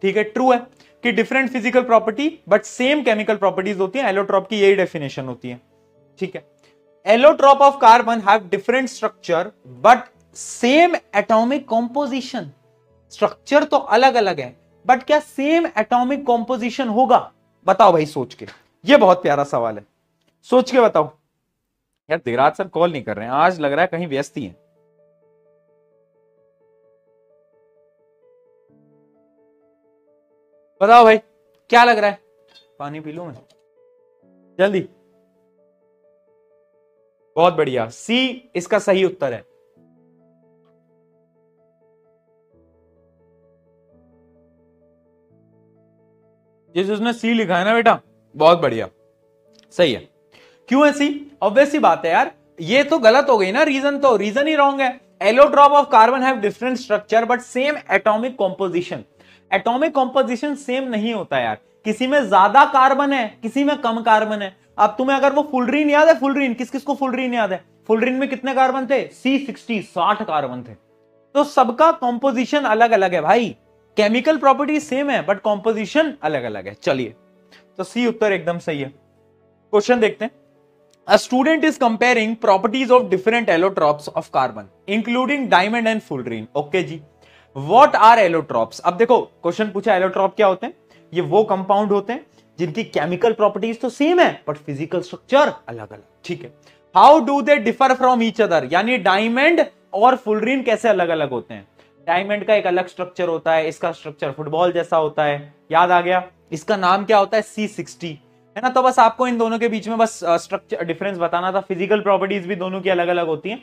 ठीक है, ट्रू है कि different physical property but same chemical properties होती है। एलोट्रॉप की यही डेफिनेशन होती है। ठीक है, allotrope of carbon have different structure but same atomic composition. Structure तो अलग अलग है, बट क्या सेम एटॉमिक कॉम्पोजिशन होगा? बताओ भाई सोच के, ये बहुत प्यारा सवाल है, सोच के बताओ। यार दिगराज सर कॉल नहीं कर रहे हैं आज, लग रहा है कहीं व्यस्त ही है। बताओ भाई क्या लग रहा है? पानी पी लूं मैं जल्दी? बहुत बढ़िया, सी इसका सही उत्तर है। जिस उसने सी लिखा है ना बेटा, बहुत बढ़िया, सही है। क्यों है सी? ऑब्वियस सी बात है यार, ये तो गलत हो गई ना, रीजन तो रीजन ही रॉन्ग है। Allotrope of carbon have different structure but same atomic composition. Atomic composition same नहीं होता यार, किसी में ज्यादा कार्बन है, किसी में कम कार्बन है। अब तुम्हें अगर वो फुलरीन याद है, फुलरीन किस किस को फुलरीन याद है? फुलरीन में कितने कार्बन थे? C60, 60 कार्बन थे। तो सबका कॉम्पोजिशन अलग अलग है भाई, केमिकल प्रॉपर्टी सेम है बट कॉम्पोजिशन अलग अलग है। चलिए, तो सी उत्तर एकदम सही है। क्वेश्चन देखते हैं। A student is comparing properties of different allotropes of carbon, including diamond and fullerene. Okay ji, what are allotropes? अब देखो क्वेश्चन पूछा एलोट्रॉप क्या होते हैं? ये वो कंपाउंड होते हैं जिनकी केमिकल प्रॉपर्टीज तो सेम है बट फिजिकल स्ट्रक्चर अलग अलग। ठीक है, how do they differ from each other, यानी डायमंड और फुलरीन कैसे अलग अलग होते हैं? डायमंड का एक अलग स्ट्रक्चर होता है, इसका स्ट्रक्चर फुटबॉल जैसा होता है, याद आ गया। इसका नाम क्या होता है? C60, है ना। तो बस आपको इन दोनों के बीच में बस स्ट्रक्चर डिफरेंस बताना था, फिजिकल प्रॉपर्टीज भी दोनों की अलग अलग होती हैं।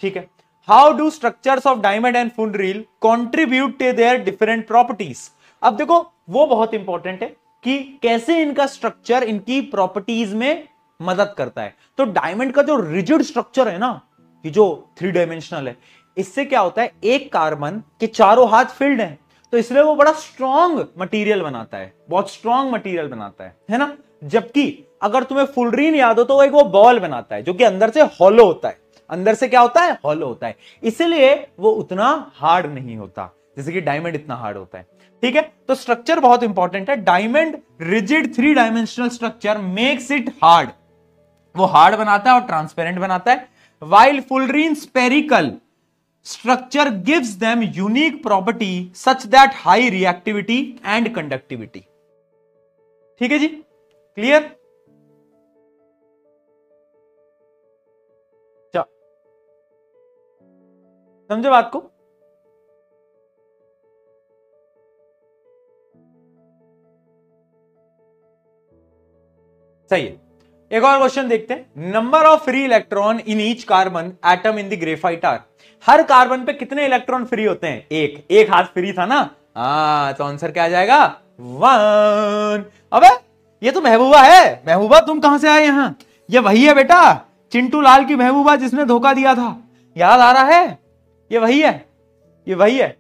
ठीक है, how do structures of diamond and fullerene contribute to their different properties? अब देखो वो बहुत इंपॉर्टेंट है कि कैसे इनका स्ट्रक्चर इनकी प्रॉपर्टीज में मदद करता है। तो डायमंड का जो रिजिड स्ट्रक्चर है ना, ये जो 3 डायमेंशनल है, इससे क्या होता है, एक कार्बन के चारों हाथ फिल्ड हैं, तो इसलिए वो बड़ा स्ट्रॉन्ग मटेरियल बनाता है, बहुत स्ट्रॉन्ग मटेरियल बनाता है ना। जबकि अगर तुम्हें फुलरीन याद हो तो वो एक वो बॉल बनाता है जो कि अंदर से हॉलो होता है, अंदर से क्या होता है, हॉलो होता है, इसलिए वो उतना हार्ड नहीं होता जैसे कि डायमंड इतना हार्ड होता है। ठीक है, तो स्ट्रक्चर बहुत इंपॉर्टेंट है। Diamond rigid 3 dimensional structure makes it hard, वो हार्ड बनाता है और ट्रांसपेरेंट बनाता है। While fullerene spherical structure gives them unique property such that high reactivity and conductivity. ठीक है जी, क्लियर? समझे बात को? सही है। एक और क्वेश्चन देखते हैं। Number of free electron in each carbon atom in the graphite are, हर कार्बन पे कितने इलेक्ट्रॉन फ्री होते हैं? एक हाथ फ्री था ना, तो आंसर क्या आ जाएगा? 1। अबे ये तो महबूबा है। महबूबा तुम कहां से आए यहां? ये वही है बेटा, चिंटू लाल की महबूबा जिसने धोखा दिया था, याद आ रहा है? ये वही है, ये वही है।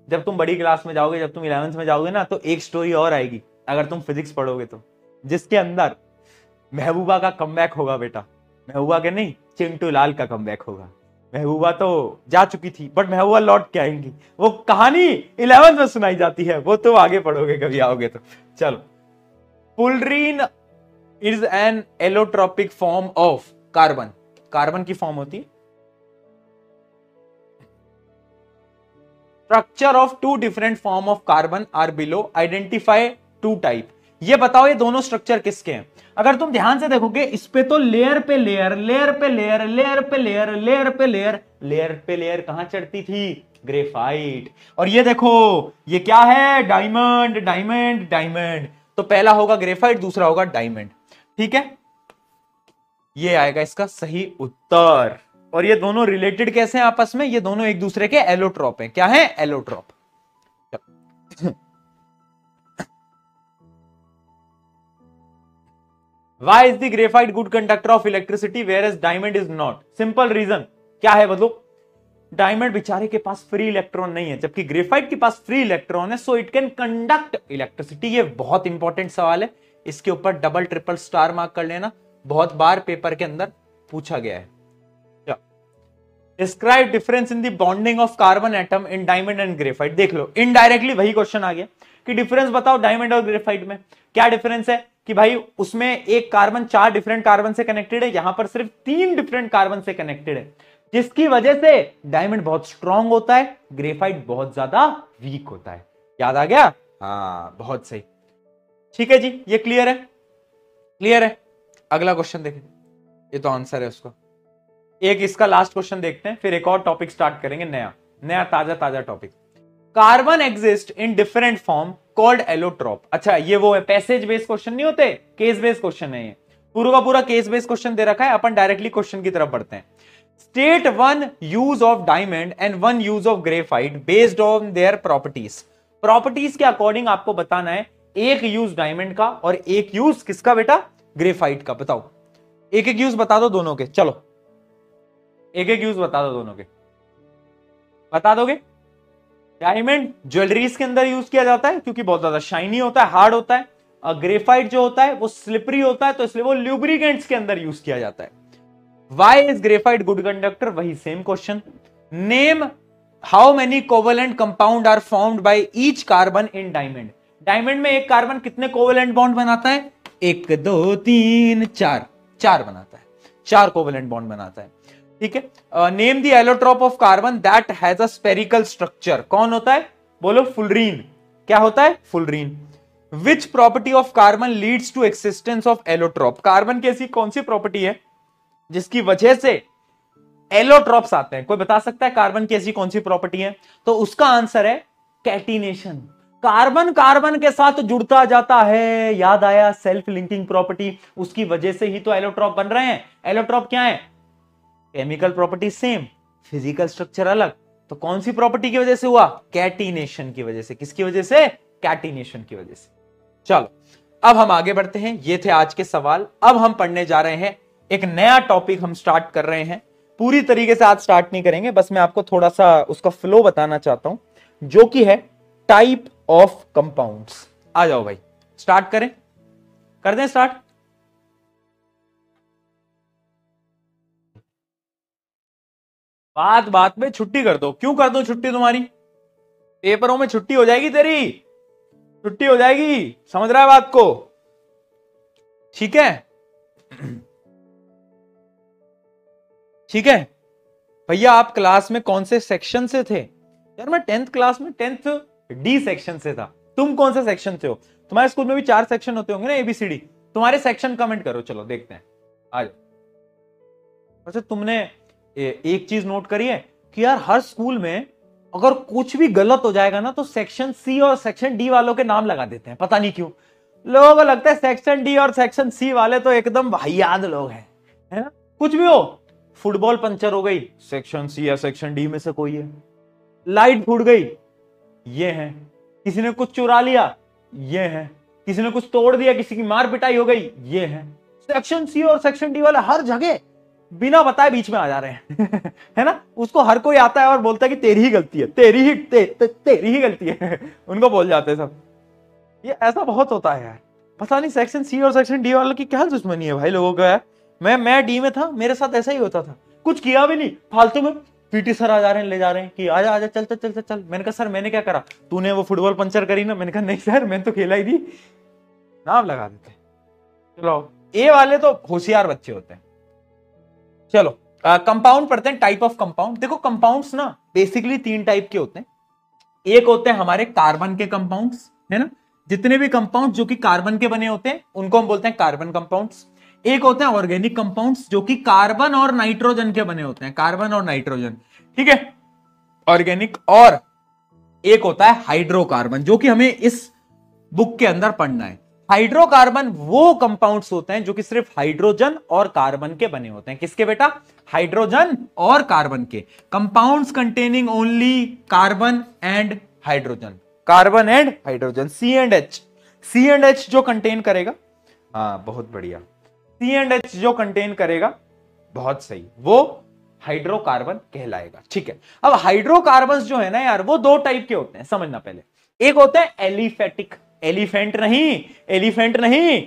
जब तुम बड़ी क्लास में जाओगे, जब तुम 11th में जाओगे ना, तो एक स्टोरी और आएगी अगर तुम फिजिक्स पढ़ोगे तो, जिसके अंदर महबूबा का कमबैक होगा बेटा। महबूबा के नहीं, चिंटू लाल का कमबैक होगा। महबूबा तो जा चुकी थी बट महबूबा लौट के आएंगी। वो कहानी 11th में सुनाई जाती है, वो तो आगे पढ़ोगे कभी आओगे तो। चलो, fullerene is an allotropic form of carbon, carbon की फॉर्म होती है। Structure of 2 different form of carbon are below, identify 2 type. ये बताओ ये दोनों स्ट्रक्चर किसके हैं? अगर तुम ध्यान से देखोगे, इस पे तो लेयर पे लेयर, लेयर पे लेयर, लेयर पे लेयर, लेयर पे लेयर, लेयर पे लेयर कहां चढ़ती थी? ग्रेफाइट। और ये देखो ये क्या है? Diamond, diamond, diamond. तो पहला होगा ग्रेफाइट, दूसरा होगा डायमंड। ठीक है, ये आएगा इसका सही उत्तर। और ये दोनों रिलेटेड कैसे हैं आपस में? ये दोनों एक दूसरे के एलोट्रॉप हैं। क्या है? Allotrope. Why is the graphite good conductor of electricity whereas diamond is not? Simple reason क्या है बदलो? डायमंड बेचारे के पास फ्री इलेक्ट्रॉन नहीं है, जबकि ग्रेफाइट के पास फ्री इलेक्ट्रॉन है, so it can conduct electricity. ये बहुत इंपॉर्टेंट सवाल है, इसके ऊपर डबल ट्रिपल स्टार मार्क कर लेना, बहुत बार पेपर के अंदर पूछा गया है। Describe difference in the bonding of carbon atom in diamond and graphite. देख लो, इनडायरेक्टली वही क्वेश्चन आ गया कि डिफरेंस बताओ डायमंड और ग्रेफाइट में। क्या डिफरेंस है कि भाई उसमें एक कार्बन 4 डिफरेंट कार्बन से कनेक्टेड है, यहां पर सिर्फ 3 डिफरेंट कार्बन से कनेक्टेड है, जिसकी वजह से डायमंड बहुत स्ट्रांग होता है, ग्रेफाइट बहुत ज्यादा वीक होता है। याद आ गया? हाँ, बहुत सही। ठीक है जी, ये क्लियर है? क्लियर है। अगला क्वेश्चन देखें, ये तो आंसर है उसका। एक इसका लास्ट क्वेश्चन देखते हैं, फिर एक और टॉपिक स्टार्ट करेंगे, नया नया ताजा ताजा topic. Carbon exist in different form called allotrope. अच्छा, ये वो है पैसेज बेस्ड क्वेश्चन नहीं होते, केस बेस्ड क्वेश्चन है ये। पूरा का पूरा केस बेस्ड क्वेश्चन दे रखा है, अपन डायरेक्टली क्वेश्चन की तरफ बढ़ते हैं। State 1 use of diamond and 1 use of graphite based on their properties. Properties के अकॉर्डिंग आपको बताना है, एक यूज डायमंड का और एक यूज किसका बेटा? ग्रेफाइट का। बताओ, एक एक यूज बता दो दोनों के। चलो एक एक यूज बता दो दोनों के, बता दोगे? डायमंड ज्वेलरीज के अंदर यूज किया जाता है क्योंकि बहुत ज्यादा शाइनी होता है, हार्ड होता है। और ग्रेफाइट जो होता है वो स्लिपरी होता है, तो इसलिए वो ल्यूब्रिकेंट्स के अंदर यूज किया जाता है। Why is graphite good conductor, वही same question. Name how many covalent compound are formed by each carbon in diamond. Diamond में एक कार्बन कितने कोवेलेंट बॉन्ड बनाता है? 1 2 3 4, 4 बनाता है, 4 कोवेलेंट बॉन्ड बनाता है। ठीक है। Name the allotrope of carbon that has a spherical structure. कौन होता है? बोलो फुलरीन। क्या होता है? Fullerene. Which property of carbon leads to existence of allotrope. Carbon की ऐसी कौन सी प्रॉपर्टी है जिसकी वजह से एलोट्रोप्स आते हैं? कोई बता सकता है कार्बन की ऐसी कौन सी प्रॉपर्टी है? तो उसका आंसर है कैटिनेशन। कार्बन कार्बन के साथ जुड़ता जाता है, याद आया? सेल्फ लिंकिंग प्रॉपर्टी, उसकी वजह से ही तो एलोट्रोप बन रहे हैं। एलोट्रोप क्या है? Chemical property same, physical structure अलग। तो कौन सी प्रॉपर्टी की वजह से हुआ? कैटिनेशन की वजह से। किसकी वजह से? कैटिनेशन की वजह से। चलो अब हम आगे बढ़ते हैं। ये थे आज के सवाल। अब हम पढ़ने जा रहे हैं, एक नया टॉपिक हम स्टार्ट कर रहे हैं। पूरी तरीके से आज स्टार्ट नहीं करेंगे, बस मैं आपको थोड़ा सा उसका फ्लो बताना चाहता हूं, जो कि है टाइप ऑफ कंपाउंड्स। आ जाओ भाई, स्टार्ट करें, कर दें स्टार्ट। बात बात में छुट्टी कर दो। क्यों कर दो छुट्टी? तुम्हारी पेपरों में छुट्टी हो जाएगी, तेरी छुट्टी हो जाएगी, समझ रहा है बात को? ठीक है, ठीक है भैया। आप क्लास में कौन से सेक्शन से थे? यार मैं 10th क्लास में 10th डी सेक्शन से था। तुम कौन से सेक्शन से हो? तुम्हारे स्कूल में भी 4 सेक्शन होते होंगे ना, ABCD। तुम्हारे सेक्शन कमेंट करो, चलो देखते हैं। आज अच्छा, तुमने एक चीज नोट करी है कि यार हर स्कूल में अगर कुछ भी गलत हो जाएगा ना तो सेक्शन सी और सेक्शन डी वालों के नाम लगा देते हैं। पता नहीं क्यों लोगों को लगता है सेक्शन डी और सेक्शन सी वाले तो एकदम वाहियात लोग हैं, है ना? कुछ भी हो, फुटबॉल पंचर हो गई, सेक्शन सी या सेक्शन डी में से कोई है। लाइट फूट गई, ये है। किसी ने कुछ चुरा लिया, ये है। किसी ने कुछ तोड़ दिया, किसी की मार पिटाई हो गई, ये है। सेक्शन सी और सेक्शन डी वाले हर जगह बिना बताए बीच में आ जा रहे हैं है ना? उसको हर कोई आता है और बोलता है कि तेरी ही गलती है, तेरी ही गलती है उनको बोल जाते हैं सब। ये ऐसा बहुत होता है यार, पता नहीं सेक्शन सी और सेक्शन डी वालों की क्या दुश्मनी है भाई लोगों का। मैं डी में था, मेरे साथ ऐसा ही होता था। कुछ किया भी नहीं, फालतू में पीटी सर आ जा रहे हैं, ले जा रहे हैं कि आजा आजा, चल चल चल चल। मैंने कहा सर मैंने क्या करा? तूने वो फुटबॉल पंचर करी ना। मैंने कहा नहीं सर, मैंने तो खेला ही थी। नाम लगा देते। चलो, ए वाले तो होशियार बच्चे होते हैं। चलो कंपाउंड पढ़ते हैं, टाइप ऑफ कंपाउंड। देखो कंपाउंड्स ना बेसिकली 3 टाइप के होते हैं। एक होते हैं हमारे कार्बन के कंपाउंड्स, है ना? जितने भी कंपाउंड जो कि कार्बन के बने होते हैं उनको हम बोलते हैं कार्बन कंपाउंड्स। एक होते हैं ऑर्गेनिक कंपाउंड्स जो कि कार्बन और नाइट्रोजन के बने होते हैं, कार्बन और नाइट्रोजन, ठीक है, ऑर्गेनिक। और एक होता है हाइड्रोकार्बन जो कि हमें इस बुक के अंदर पढ़ना है। हाइड्रोकार्बन वो कंपाउंड्स होते हैं जो कि सिर्फ हाइड्रोजन और कार्बन के बने होते हैं। किसके बेटा? हाइड्रोजन और कार्बन के। Compounds containing only carbon and hydrogen, carbon and hydrogen, C and H. C and H जो कंटेन करेगा, हाँ बहुत बढ़िया, सी एंड एच जो कंटेन करेगा, बहुत सही, वो हाइड्रोकार्बन कहलाएगा। ठीक है, अब हाइड्रोकार्बन्स जो है ना यार, वो 2 टाइप के होते हैं, समझना पहले। एक होते हैं एलिफेटिक, एलिफेंट नहीं, एलिफेंट नहीं,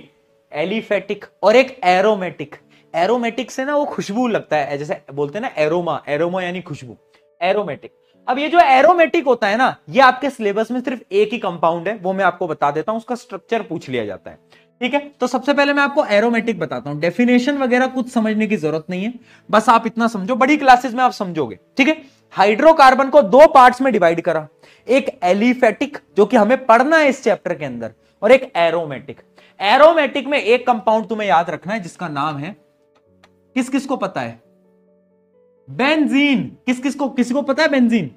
एलिफेटिक। और एक एरोमेटिक। एरोमेटिक से ना वो खुशबू लगता है, जैसे बोलते हैं ना एरोमा, एरोमा यानी खुशबू, एरोमेटिक। अब ये जो एरोमेटिक होता है ना, ये आपके सिलेबस में सिर्फ एक ही कंपाउंड है, वो मैं आपको बता देता हूं, उसका स्ट्रक्चर पूछ लिया जाता है। ठीक है, तो सबसे पहले मैं आपको एरोमेटिक बताता हूं। डेफिनेशन वगैरह कुछ समझने की जरूरत नहीं है, बस आप इतना समझो, बड़ी क्लासेस में आप समझोगे। ठीक है, हाइड्रोकार्बन को 2 पार्ट्स में डिवाइड करा, एक एलिफेटिक जो कि हमें पढ़ना है इस चैप्टर के अंदर, और एक एरोमेटिक। एरोमेटिक में एक कंपाउंड तुम्हें याद रखना है जिसका नाम है, किस किस को पता है? बेंजीन। किस किस को, किसी को पता है बेंजीन?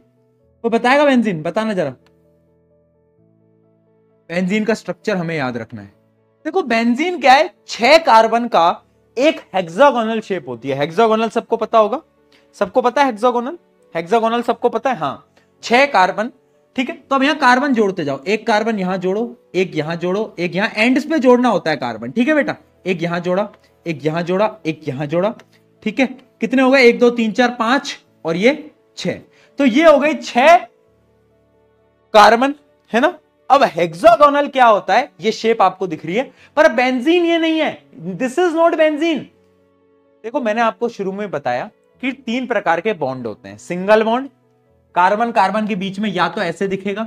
कोई बताएगा बेंजीन? बताना जरा। बेंजीन का स्ट्रक्चर हमें याद रखना है। देखो बेंजीन क्या है, 6 कार्बन का एक हेक्सागोनल शेप होती है। हेक्सागोनल सबको पता होगा, सबको पता है हेक्सागोनल, हेक्सागोनल सबको पता है, हाँ 6 कार्बन। ठीक है, तो अब यहां कार्बन जोड़ते जाओ, एक कार्बन यहां जोड़ो, एक यहां जोड़ो, एक यहां एंड्स पे जोड़ना होता है कार्बन। ठीक है बेटा, एक यहां जोड़ा, एक यहां जोड़ा, एक यहां जोड़ा। ठीक है, कितने हो गए? 1 2 3 4 5 और ये 6। तो ये हो गई 6 कार्बन, है ना। अब हेक्सागोनल क्या होता है, ये शेप आपको दिख रही है, पर बेंजीन ये नहीं है, दिस इज नॉट बेंजीन। देखो मैंने आपको शुरू में बताया कि 3 प्रकार के बॉन्ड होते हैं, सिंगल बॉन्ड, कार्बन कार्बन के बीच में या तो ऐसे दिखेगा,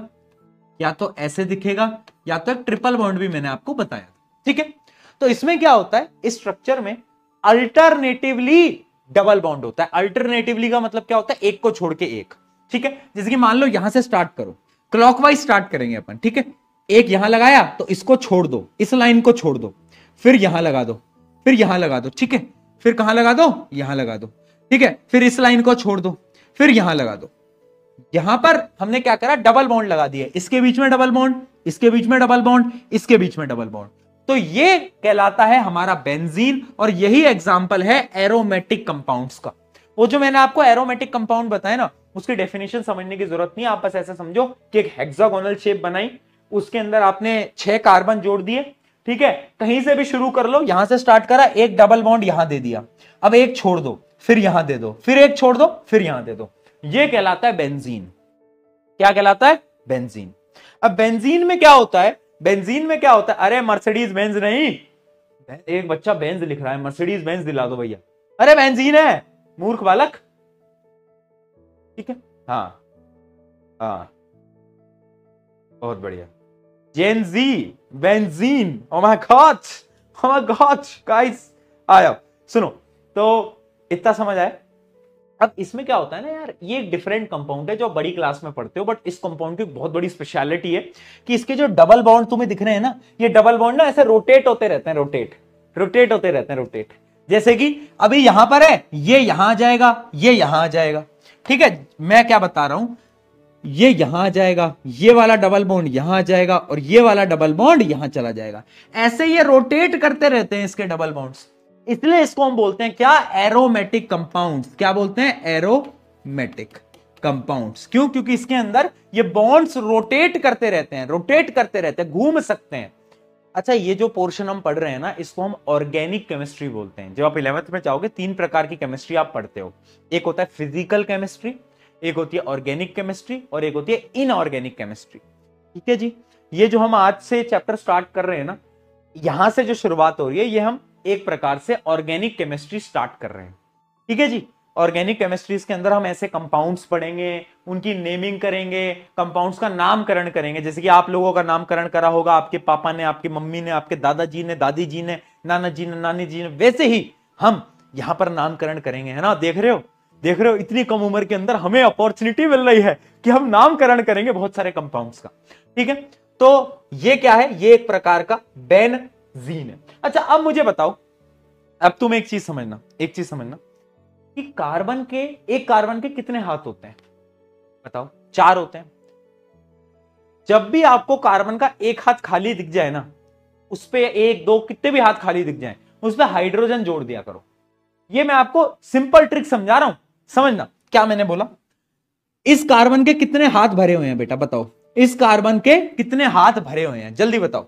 या तो ऐसे दिखेगा, या तो एक ट्रिपल बॉन्ड भी मैंने आपको बताया, ठीक है। तो इसमें क्या होता है, इस स्ट्रक्चर में अल्टरनेटिवली डबल बॉन्ड होता है। अल्टरनेटिवली का मतलब क्या होता है, एक को छोड़ के एक, ठीक है। जैसे कि मान लो यहां से स्टार्ट करो, क्लॉकवाइज स्टार्ट करेंगे अपन, ठीक है। एक यहां लगाया तो इसको छोड़ दो, इस लाइन को छोड़ दो, फिर यहां लगा दो, फिर यहां लगा दो, ठीक है। फिर कहां लगा दो, यहां लगा दो, ठीक है। फिर इस लाइन को छोड़ दो, फिर यहां लगा दो। यहां पर हमने क्या करा, डबल बॉन्ड लगा दिया, इसके बीच में डबल बॉन्ड, इसके बीच में डबल बॉन्ड, इसके बीच में डबल बॉन्ड। तो ये कहलाता है हमारा बेंजीन, और यही एग्जांपल है एरोमेटिक कंपाउंड्स का। वो जो मैंने आपको एरोमेटिक कंपाउंड बताया ना, उसकी डेफिनेशन समझने की जरूरत नहीं, आप बस ऐसे समझो कि एक हेक्सागोनल शेप बनाई, उसके अंदर आपने 6 कार्बन जोड़ दिए, ठीक है। कहीं से भी शुरू कर लो, यहां से स्टार्ट करा, एक डबल बॉन्ड यहां दे दिया, अब एक छोड़ दो, फिर यहां दे दो, फिर एक छोड़ दो, फिर यहां दे दो, ये कहलाता है बेंजीन। क्या कहलाता है, बेंजीन। अब बेंजीन में क्या होता है, बेंजीन में क्या होता है, अरे मर्सिडीज बेंज नहीं, एक बच्चा बेंज लिख रहा है, मर्सिडीज बेंज दिला दो भैया, अरे बेंजीन है मूर्ख बालक, ठीक है। हाँ हाँ, बहुत बढ़िया, Gen Z benzene, oh my God, oh my God guys, आया सुनो। तो इतना समझ आया। अब इसमें क्या होता है ना यार, ये एक डिफरेंट कंपाउंड है जो बड़ी क्लास में पढ़ते हो, बट इस कंपाउंड की बहुत बड़ी स्पेशलिटी है कि इसके जो डबल बॉन्ड तुम्हें दिख रहे हैं ना, ये डबल बॉन्ड ना ऐसे रोटेट होते रहते हैं, रोटेट होते रहते हैं, रोटेट। जैसे कि अभी यहां पर है, ये यहां आ जाएगा, ये यहां आ जाएगा, ठीक है। मैं क्या बता रहा हूं, ये यहां आ जाएगा, ये वाला डबल बॉन्ड यहां आ जाएगा, और ये वाला डबल बॉन्ड यहां चला जाएगा। ऐसे ये रोटेट करते रहते हैं इसके डबल बॉन्ड्स, इसलिए इसको हम बोलते हैं क्या, एरोमेटिक कंपाउंड्स। क्या बोलते हैं, एरोमेटिक कंपाउंड्स। क्यों, क्योंकि इसके अंदर ये बॉन्ड्स रोटेट करते रहते हैं, रोटेट करते रहते हैं, घूम सकते हैं। अच्छा, ये जो पोर्शन हम पढ़ रहे हैं ना, इसको हम ऑर्गेनिक केमिस्ट्री बोलते हैं। जब आप 11th में जाओगे, 3 प्रकार की केमिस्ट्री आप पढ़ते हो, एक होता है फिजिकल केमिस्ट्री, एक होती है ऑर्गेनिक केमिस्ट्री, और एक होती है इनऑर्गेनिक केमिस्ट्री, ठीक है जी। ये जो हम आज से चैप्टर स्टार्ट कर रहे हैं ना, यहां से जो शुरुआत हो रही है, ये हम एक प्रकार से ऑर्गेनिक केमिस्ट्री स्टार्ट कर रहे हैं, ठीक है जी। ऑर्गेनिक केमिस्ट्रीज के अंदर हम ऐसे कंपाउंड्स पढ़ेंगे, उनकी नेमिंग करेंगे, कंपाउंड्स का नामकरण करेंगे। जैसे कि आप लोगों का नामकरण करा होगा, आपके पापा ने, आपकी मम्मी ने, आपके दादाजी ने, दादी जी ने, नाना जी ने, नानी जी ने, वैसे ही हम यहां पर नामकरण करेंगे, है ना। देख रहे हो, देख रहे हो, इतनी कम उम्र के अंदर हमें अपॉर्चुनिटी मिल रही है कि हम नामकरण करेंगे बहुत सारे कंपाउंड्स का, ठीक है। तो ये क्या है, ये एक प्रकार का बेंजीन है। अच्छा, अब मुझे बताओ, अब तुम एक चीज समझना, एक चीज समझना कि कार्बन के, एक कार्बन के कितने हाथ होते हैं, बताओ। 4 होते हैं। जब भी आपको कार्बन का एक हाथ खाली दिख जाए ना, उस पे 1 2 कितने भी हाथ खाली दिख जाए, उस पे हाइड्रोजन जोड़ दिया करो। ये मैं आपको सिंपल ट्रिक समझा रहा हूं, समझना क्या मैंने बोला। इस कार्बन के कितने हाथ भरे हुए हैं बेटा, बताओ। इस कार्बन के कितने हाथ भरे हुए हैं, जल्दी बताओ,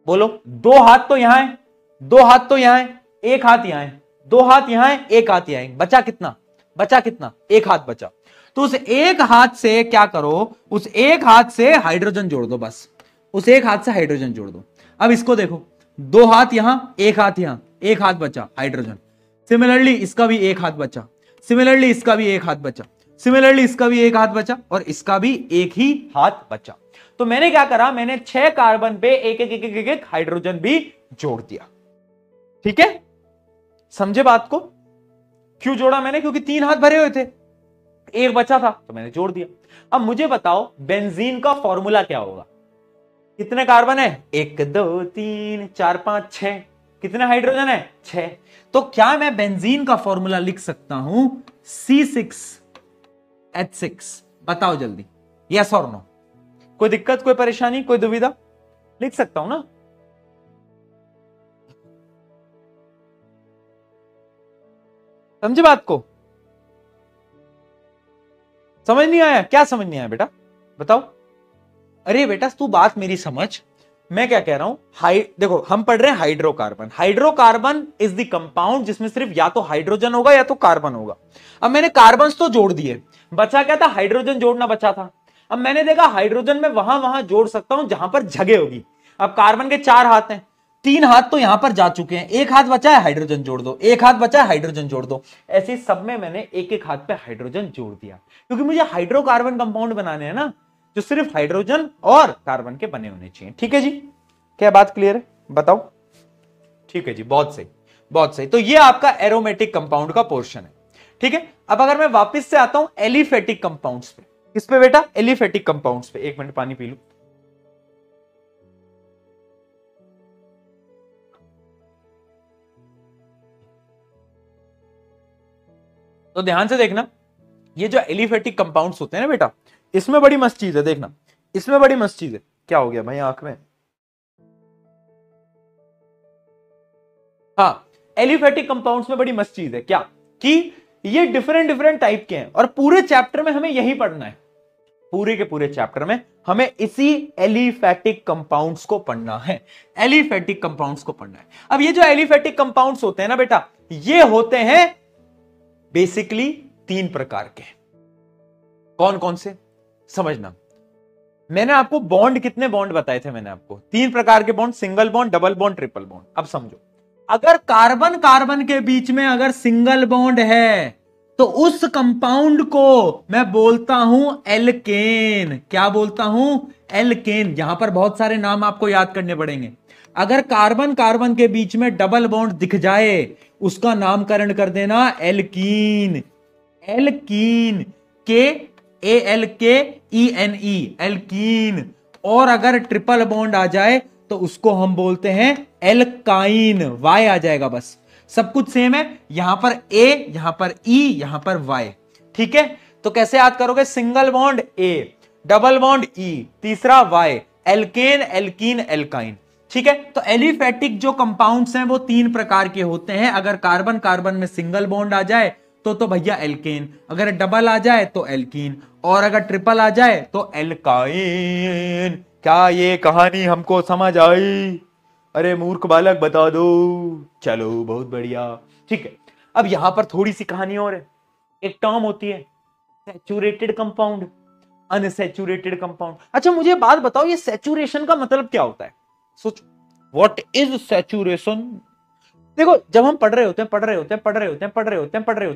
बोलो। 2 हाथ तो यहां है, 2 हाथ तो यहां है, 1 हाथ यहां है, 2 हाथ यहां है, 1 हाथ यहां है, बचा कितना, बचा कितना, 1 हाथ बचा। तो उस 1 हाथ से क्या करो, उस 1 हाथ से हाइड्रोजन जोड़ दो, बस उस 1 हाथ से हाइड्रोजन जोड़ दो। अब इसको देखो, 2 हाथ यहां, 1 हाथ यहां, 1 हाथ बचा, हाइड्रोजन। सिमिलरली इसका भी 1 हाथ बचा, सिमिलरली इसका भी 1 हाथ बचा, सिमिलरली इसका भी 1 हाथ बचा, और इसका भी 1 ही हाथ बचा। तो मैंने क्या करा, मैंने 6 कार्बन पे एक एक एक एक एक हाइड्रोजन भी जोड़ दिया, ठीक है। समझे बात को, क्यों जोड़ा मैंने, क्योंकि 3 हाथ भरे हुए थे, 1 बचा था तो मैंने जोड़ दिया। अब मुझे बताओ बेंजीन का फॉर्मूला क्या होगा। कितने कार्बन है, 1 2 3 4 5 6, कितने हाइड्रोजन है, 6। तो क्या मैं बेंजीन का फॉर्मूला लिख सकता हूं C6H6, बताओ जल्दी, यस और नो। कोई दिक्कत, कोई परेशानी, कोई दुविधा, लिख सकता हूं ना। समझे बात को, समझ नहीं आया, क्या समझ नहीं आया बेटा, बताओ। अरे बेटा तू बात मेरी समझ, मैं क्या कह रहा हूं, देखो हम पढ़ रहे हैं hydrocarbon. Hydrocarbon is the compound जिसमें सिर्फ या तो हाइड्रोजन होगा या तो कार्बन होगा। अब मैंने कार्बन तो जोड़ दिए, बचा क्या था, हाइड्रोजन जोड़ना बचा था। अब मैंने देखा हाइड्रोजन में वहां वहां जोड़ सकता हूं जहां पर जगह होगी। अब कार्बन के 4 हाथ हैं, 3 हाथ तो यहां पर जा चुके हैं, एक हाथ बचा है हाइड्रोजन जोड़ दो, एक हाथ बचा है हाइड्रोजन जोड़ दो। ऐसे सब में मैंने एक एक हाथ पे हाइड्रोजन जोड़ दिया, क्योंकि मुझे हाइड्रोकार्बन कंपाउंड बनाने हैं ना, जो सिर्फ हाइड्रोजन और कार्बन के बने होने चाहिए। ठीक है जी, क्या बात क्लियर है? बताओ। ठीक है जी, बहुत सही, बहुत सही। तो ये आपका एरोमेटिक कंपाउंड का पोर्शन है। ठीक है, अब अगर मैं वापस से आता हूं एलिफेटिक कंपाउंड्स पे, किस पे बेटा? एलिफेटिक कंपाउंड्स पे। एक मिनट पानी पी लूं। तो ध्यान से देखना, ये जो एलिफेटिक कंपाउंड्स होते हैं ना बेटा, इसमें बड़ी मस्त चीज है, देखना इसमें बड़ी मस्त चीज है। क्या हो गया भाई आंख में? हाँ, एलिफेटिक कंपाउंड्स में बड़ी मस्त चीज है क्या, कि ये डिफरेंट डिफरेंट टाइप के हैं, और पूरे चैप्टर में हमें यही पढ़ना है। पूरे के पूरे चैप्टर में हमें इसी एलिफेटिक कंपाउंड्स को पढ़ना है, एलिफेटिक कंपाउंड्स को पढ़ना है। अब ये जो एलिफेटिक कंपाउंड्स होते हैं ना बेटा, ये होते हैं बेसिकली 3 प्रकार के। कौन कौन से? समझना, मैंने आपको बॉन्ड, कितने बॉन्ड बताए थे मैंने आपको? 3 प्रकार के bond, single bond, double bond, triple bond. अब समझो, अगर कार्बन कार्बन के बीच में अगर सिंगल बॉन्ड है, तो उस कंपाउंड को मैं बोलता हूं एल्केन। क्या बोलता हूं? एल्केन। यहां पर बहुत सारे नाम आपको याद करने पड़ेंगे। अगर कार्बन कार्बन के बीच में डबल बॉन्ड दिख जाए, उसका नामकरण कर देना एल्कीन। एल्कीन, के ए एल के ई एन ई, एल्कीन। और अगर ट्रिपल बॉन्ड आ जाए तो उसको हम बोलते हैं एल्काइन। वाई आ जाएगा बस, सब कुछ सेम है। यहां पर ए, यहां पर ई, यहां पर वाई। ठीक है, तो कैसे याद करोगे? सिंगल बॉन्ड ए, डबल बॉन्ड ई, तीसरा वाई, एल्केन, एल्कीन, एल्काइन। ठीक है, तो एलिफेटिक जो कंपाउंड्स हैं वो 3 प्रकार के होते हैं। अगर कार्बन कार्बन में सिंगल बॉन्ड आ जाए तो भैया एल्केन, अगर डबल आ जाए तो एल्कीन, और अगर ट्रिपल आ जाए तो एल्काइन। क्या ये कहानी हमको समझ आई? अरे मूर्ख बालक बता दो। चलो बहुत बढ़िया। ठीक है, अब यहां पर थोड़ी सी कहानी और है। एक टर्म होती है सैचुरेटेड कंपाउंड, अनसैचुरेटेड कंपाउंड। अच्छा मुझे बात बताओ, ये सैचुरेशन का मतलब क्या होता है? सोचो, व्हाट इज सैचुरेशन? देखो, जब हम पढ़ रहे होते हैं,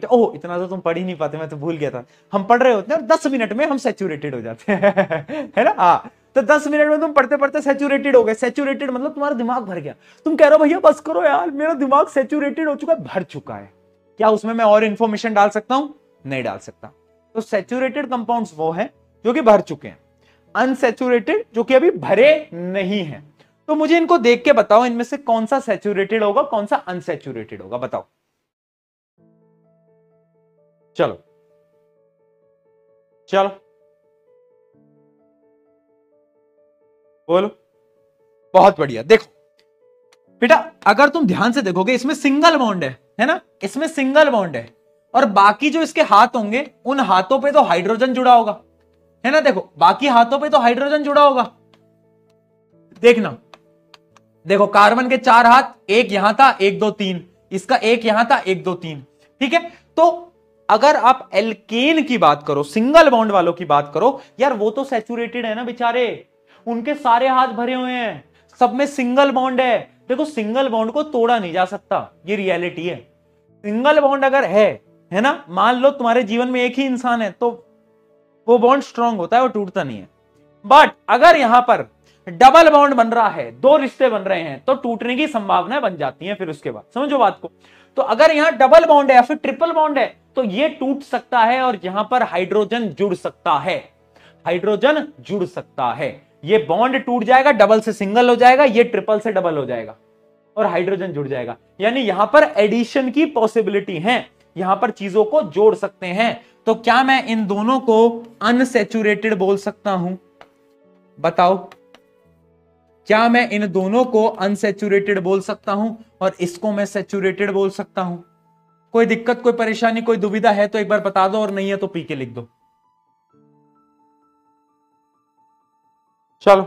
ओह इतना तो तुम पढ़ ही नहीं पाते, मैं तो भूल गया था। हम पढ़ रहे होते हैं और 10 मिनट में हम सैचुरेटेड हो जाते हैं है ना? हाँ, तो 10 मिनट में तुम पढ़ते पढ़ते सैचुरेटेड हो गए। सैचुरेटेड मतलब तुम्हारा दिमाग भर गया। तुम कह रहे हो भैया बस करो यार, मेरा दिमाग सैचुरेटेड हो चुका है, भर चुका है। क्या उसमें मैं और इंफॉर्मेशन डाल सकता हूं? नहीं डाल सकता। तो सैचुरेटेड कंपाउंड्स वो है जो कि भर चुके हैं, अनसैचुरेटेड जो कि अभी भरे नहीं है। तो मुझे इनको देख के बताओ, इनमें से कौन सा सैचुरेटेड होगा, कौन सा अनसैचुरेटेड होगा? बताओ। चलो चलो बोलो। बहुत बढ़िया। देखो बेटा, अगर तुम ध्यान से देखोगे, इसमें सिंगल बॉन्ड है ना? इसमें सिंगल बॉन्ड है, और बाकी जो इसके हाथ होंगे, उन हाथों पे तो हाइड्रोजन जुड़ा होगा, है ना? देखो, बाकी हाथों पे तो हाइड्रोजन जुड़ा होगा। देखना, देखो कार्बन के 4 हाथ, एक यहां था, 1 2 3, इसका एक यहां था, 1 2 3। ठीक है, तो अगर आप एल्केन की बात करो, सिंगल बॉन्ड वालों की बात करो, यार वो तो सैचुरेटेड है ना बेचारे, उनके सारे हाथ भरे हुए हैं, सब में सिंगल बॉन्ड है। देखो सिंगल बॉन्ड को तोड़ा नहीं जा सकता, ये रियलिटी है। सिंगल बॉन्ड अगर है ना, मान लो तुम्हारे जीवन में एक ही इंसान है, तो वो बॉन्ड स्ट्रांग होता है, वो टूटता नहीं है। बट अगर यहां पर डबल बॉन्ड बन रहा है, 2 रिश्ते बन रहे हैं, तो टूटने की संभावना बन जाती है फिर उसके बाद। समझो बात को। तो अगर यहां डबल बॉन्ड है या फिर ट्रिपल बॉन्ड है, तो ये टूट सकता है और यहां पर हाइड्रोजन जुड़ सकता है, हाइड्रोजन जुड़ सकता है। ये बॉन्ड टूट जाएगा, डबल से सिंगल हो जाएगा, ये ट्रिपल से डबल हो जाएगा और हाइड्रोजन जुड़ जाएगा। यानी यहां पर एडिशन की पॉसिबिलिटी है, यहां पर चीजों को जोड़ सकते हैं। तो क्या मैं इन दोनों को अनसैचुरेटेड बोल सकता हूं? बताओ, क्या मैं इन दोनों को अनसैचुरेटेड बोल सकता हूं और इसको मैं सैचुरेटेड बोल सकता हूं? कोई दिक्कत, कोई परेशानी, कोई दुविधा है तो एक बार बता दो, और नहीं है तो पी के लिख दो। चलो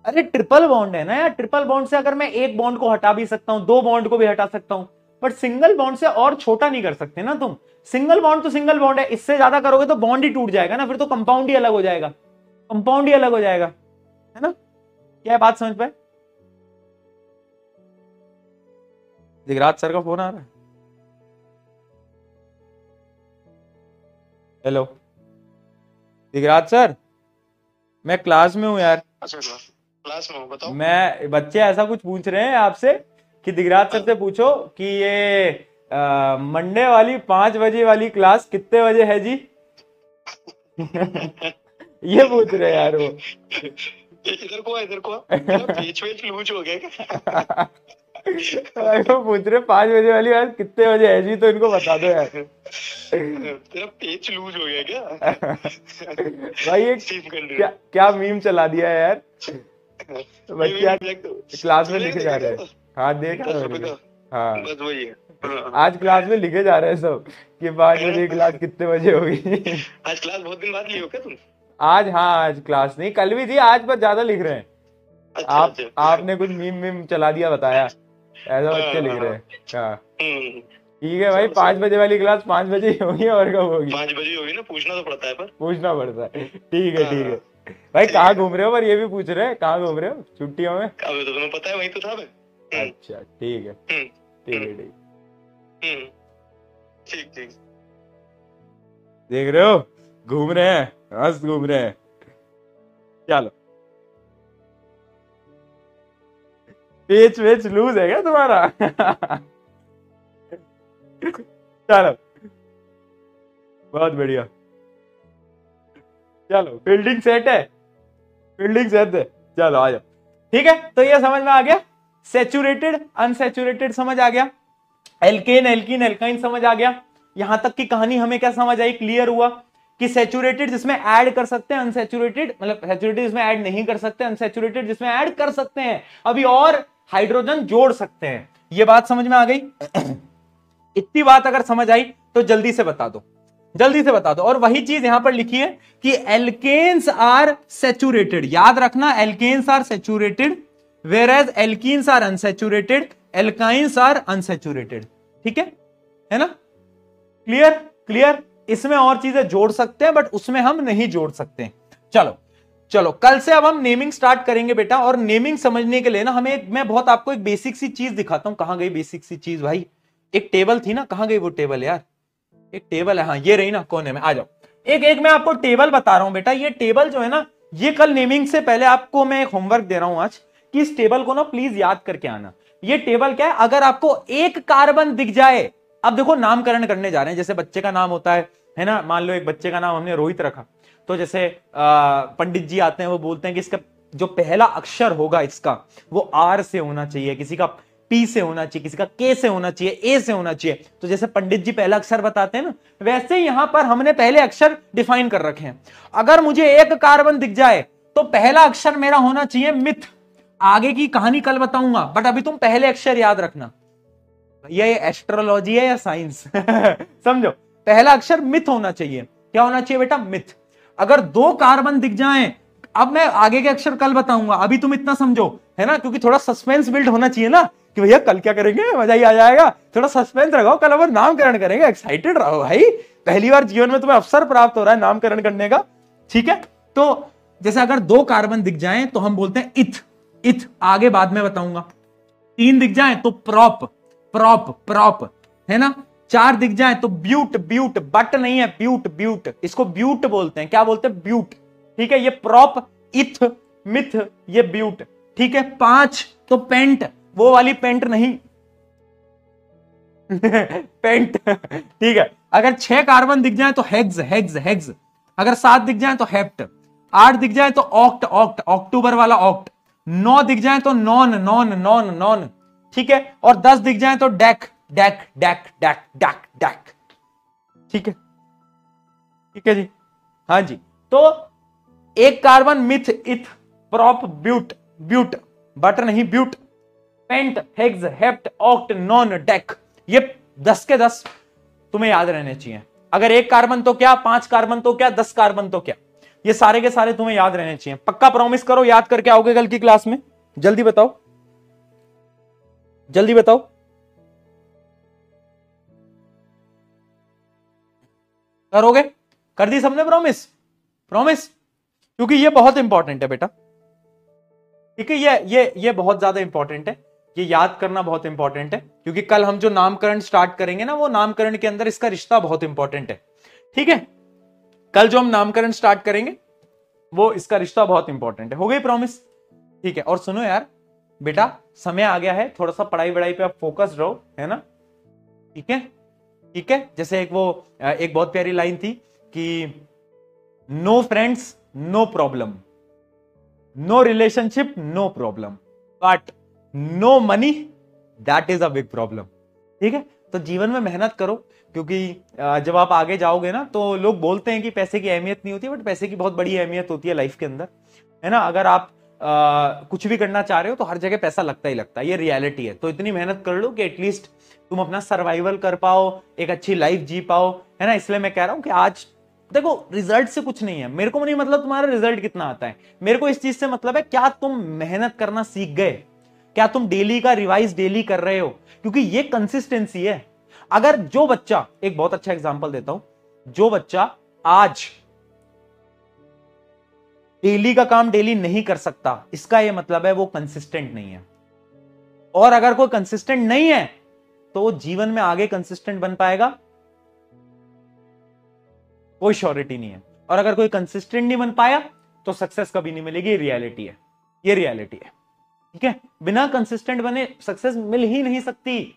अरे ट्रिपल बॉन्ड है ना यार, ट्रिपल बॉन्ड से अगर मैं एक बॉन्ड को हटा भी सकता हूं, दो बॉन्ड को भी हटा सकता हूं, बट सिंगल बॉन्ड से और छोटा नहीं कर सकते ना तुम। सिंगल बॉन्ड तो सिंगल बॉन्ड है, इससे ज्यादा करोगे तो बॉन्ड ही टूट जाएगा ना, फिर तो कंपाउंड ही अलग हो जाएगा, कंपाउंड ही अलग हो जाएगा, है ना। क्या बात समझ पाए? दिगराज सर का फोन आ रहा है। हेलो दिगराज सर, मैं क्लास में हूँ यार। अच्छा क्लास में हूँ, बताओ। मैं, बच्चे ऐसा कुछ पूछ रहे हैं आपसे कि दिगराज सर से पूछो कि ये मंडे वाली 5 बजे वाली क्लास कितने बजे है जी? ये पूछ रहे हैं यार वो। इधर को इधर को पेच वेच लूज हो गया क्या? वो पूछ रहे 5 बजे वाली क्लास कितने बजे है जी, तो इनको बता दो यार। तेरा पेच लूज हो गया क्या? भाई ये क्या क्या मीम चला दिया है यार, बच्चे क्लास में लिखे जा रहे हैं। हाँ देखा मैंने। हाँ बस वही है। आज क्लास में लिखे जा रहे हैं सब कि 5 बजे क्लास कितने बजे होगी। आज क्लास बहुत दिन बाद ली हो क्या तुम? आज, हाँ आज क्लास नहीं, कल भी थी, आज पर ज्यादा लिख रहे हैं। अच्छा, आपने कुछ मीम चला दिया, बताया, ऐसा बच्चे लिख रहे हैं। हाँ ठीक है भाई, 5 बजे वाली क्लास 5 बजे ही होगी, और कब होगी? 5 बजे होगी ना, पूछना तो पड़ता है, पर पूछना पड़ता है। ठीक है ठीक है भाई, कहाँ घूम रहे हो? पर ये भी पूछ रहे हैं कहाँ घूम रहे हो छुट्टियों में? अभी तो तुम्हें पता है, वहीं तो था मैं। अच्छा ठीक है ठीक है ठीक ठीक। देख रहे हो, घूम रहे हैं, मस्त घूम रहे हैं। चलो, पेच वेच लूज है क्या तुम्हारा? चलो बहुत बढ़िया, चलो फील्डिंग सेट है, फील्डिंग सेट है, चलो आ जाओ। ठीक है, तो ये समझ में आ गया, सैचुरेटेड अनसैचुरेटेड समझ आ गया, एल्केन एल्कीन एल्काइन समझ आ गया। यहां तक की कहानी हमें क्या समझ आई, क्लियर हुआ कि सैचुरेटेड जिसमें ऐड कर सकते हैं, अनसैचुरेटेड मतलब सैचुरेटेड जिसमें ऐड नहीं कर सकते, अनसैचुरेटेड जिसमें ऐड कर सकते हैं, अभी और हाइड्रोजन जोड़ सकते हैं। ये बात समझ में आ गई? इतनी बात अगर समझ आई तो जल्दी से बता दो, जल्दी से बता दो। और वही चीज यहां पर लिखी है कि एल्केन्स आर सैचुरेटेड, याद रखना, alkanes are saturated whereas alkenes are unsaturated, alkynes are unsaturated. ठीक है ना? Clear clear. इसमें और चीजें जोड़ सकते हैं बट उसमें हम नहीं जोड़ सकते। चलो चलो, कल से अब हम नेमिंग स्टार्ट करेंगे बेटा, और नेमिंग समझने के लिए ना मैं बहुत आपको एक बेसिक सी चीज दिखाता हूं। कहां गई बेसिक सी चीज भाई? एक टेबल थी ना, कहां गई वो टेबल यार? एक टेबल है, हाँ ये रही ना कोने में, आ जाओ। एक एक मैं आपको टेबल बता रहा हूं बेटा। ये टेबल जो है ना, ये कल नेमिंग से पहले आपको मैं एक होमवर्क दे रहा हूं आज, कि इस टेबल को ना प्लीज याद करके आना। ये टेबल क्या है? अगर आपको एक कार्बन दिख जाए, अब देखो नामकरण करने जा रहे हैं, जैसे बच्चे का नाम होता है ना, मान लो एक बच्चे का नाम हमने रोहित रखा, तो जैसे पंडित जी आते हैं, वो बोलते हैं कि इसका जो पहला अक्षर होगा इसका वो आर से होना चाहिए, किसी का पी से होना चाहिए, किसी का के से होना चाहिए, ए से होना चाहिए। तो जैसे पंडित जी पहला अक्षर बताते हैं ना, वैसे यहां पर हमने पहले अक्षर डिफाइन कर रखे हैं। अगर मुझे एक कार्बन दिख जाए तो पहला अक्षर मेरा होना चाहिए मिथ। आगे की कहानी कल बताऊंगा, बट अभी तुम पहले अक्षर याद रखना। ये एस्ट्रोलॉजी है या साइंस? समझो, पहला अक्षर मिथ होना चाहिए। क्या होना चाहिए बेटा? मिथ। अगर दो कार्बन दिख जाएं, अब मैं आगे के अक्षर कल बताऊंगा, अभी तुम इतना समझो, है ना, क्योंकि थोड़ा सस्पेंस बिल्ड होना चाहिए ना, कि भैया कल क्या करेंगे, मजा ही आ जाएगा। थोड़ा सस्पेंस रखो, कल अपन नामकरण करेंगे, एक्साइटेड रहो भाई, पहली बार जीवन में तुम्हें अवसर प्राप्त हो रहा है नामकरण करने का। ठीक है, तो जैसे अगर दो कार्बन दिख जाएं तो हम बोलते हैं इथ। इथ आगे बाद में बताऊंगा। तीन दिख जाएं तो प्रॉप, प्रॉप प्रॉप, है ना। चार दिख जाए तो ब्यूट, ब्यूट बट नहीं है, ब्यूट ब्यूट, इसको ब्यूट बोलते हैं। क्या बोलते हैं? ब्यूट। ठीक है, ये प्रॉप, इथ, मिथ, ये ब्यूट। ठीक है, पांच तो पेंट, वो वाली पेंट नहीं। पेंट। ठीक है, अगर 6 कार्बन दिख जाए तो हेक्स, हेक्स हेक्स। अगर 7 दिख जाए तो हेप्ट। 8 दिख जाए तो ऑक्ट, ऑक्ट अक्टूबर वाला ऑक्ट। 9 दिख जाए तो नॉन, नॉन नॉन नॉन। ठीक है, और 10 दिख जाए तो dec, dec dec dec dec dec. ठीक है, ठीक है जी, हाँ जी। तो एक carbon meth, eth, prop, but, but but नहीं but, pent, hex, hept, oct, non, dec. ये 10 के 10 तुम्हें याद रहने चाहिए। अगर एक कार्बन तो क्या, 5 कार्बन तो क्या, 10 कार्बन तो क्या। ये सारे के सारे तुम्हें याद रहने चाहिए। पक्का प्रॉमिस करो याद करके आओगे कल की क्लास में। जल्दी बताओ, जल्दी बताओ। करोगे? कर दी सबने प्रॉमिस? प्रॉमिस, क्योंकि ये बहुत इंपॉर्टेंट है बेटा, ठीक है। ये बहुत ज्यादा इंपॉर्टेंट है, ये याद करना बहुत इंपॉर्टेंट है, क्योंकि कल हम जो नामकरण स्टार्ट करेंगे ना, वो नामकरण के अंदर इसका रिश्ता बहुत इंपॉर्टेंट है, ठीक है। कल जो हम नामकरण स्टार्ट करेंगे वो इसका रिश्ता बहुत इंपॉर्टेंट है। हो गई प्रॉमिस? ठीक है। और सुनो यार बेटा, समय आ गया है, थोड़ा सा पढ़ाई वढ़ाई पे आप फोकस रहो, है ना, ठीक है, ठीक है। जैसे एक बहुत प्यारी लाइन थी कि no friends no problem, no relationship no problem, but no money that is a big problem, ठीक है। तो जीवन में मेहनत करो, क्योंकि जब आप आगे जाओगे ना तो लोग बोलते हैं कि पैसे की अहमियत नहीं होती, बट पैसे की बहुत बड़ी अहमियत होती है लाइफ के अंदर, है ना। अगर आप कुछ भी करना चाह रहे हो तो हर जगह पैसा लगता ही लगता है, ये रियलिटी है। तो इतनी मेहनत कर लो कि एटलीस्ट तुम अपना सर्वाइवल कर पाओ, एक अच्छी लाइफ जी पाओ, है ना। इसलिए मैं कह रहा हूं कि आज देखो, रिजल्ट से कुछ नहीं है, मेरे को नहीं मतलब तुम्हारा रिजल्ट कितना आता है, मेरे को इस चीज से मतलब है क्या तुम मेहनत करना सीख गए, क्या तुम डेली का रिवाइज डेली कर रहे हो, क्योंकि ये कंसिस्टेंसी है। अगर जो बच्चा, एक बहुत अच्छा एग्जांपल देता हूं, जो बच्चा आज डेली का काम डेली नहीं कर सकता, इसका यह मतलब है वो कंसिस्टेंट नहीं है। और अगर कोई कंसिस्टेंट नहीं है तो जीवन में आगे कंसिस्टेंट बन पाएगा, कोई श्योरिटी नहीं है। और अगर कोई कंसिस्टेंट नहीं बन पाया तो सक्सेस कभी नहीं मिलेगी, रियलिटी है, ये रियलिटी है, ठीक है। बिना कंसिस्टेंट बने सक्सेस मिल ही नहीं सकती,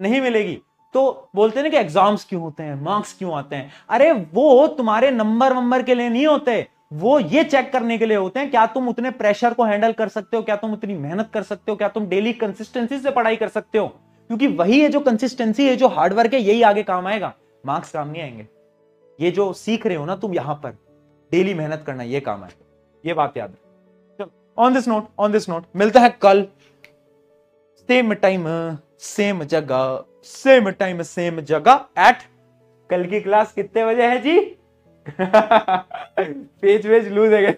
नहीं मिलेगी। तो बोलते हैं ना कि एग्जाम्स क्यों होते हैं, मार्क्स क्यों आते हैं, अरे वो तुम्हारे नंबर के लिए नहीं होते, वो ये चेक करने के लिए होते हैं क्या तुम उतने प्रेशर को हैंडल कर सकते हो, क्या तुम उतनी मेहनत कर सकते हो, क्या तुम डेली कंसिस्टेंसी से पढ़ाई कर सकते हो, क्योंकि वही है जो कंसिस्टेंसी है, जो हार्डवर्क है, यही आगे काम आएगा, मार्क्स काम नहीं आएंगे। ये जो सीख रहे हो ना तुम यहां पर, डेली मेहनत करना, ये काम आएगा, ये बात याद रखो। ऑन दिस नोट मिलता है कल, सेम टाइम सेम जगह, सेम टाइम सेम जगह एट, कल की क्लास कितने बजे है जी? पेज वेज लूज है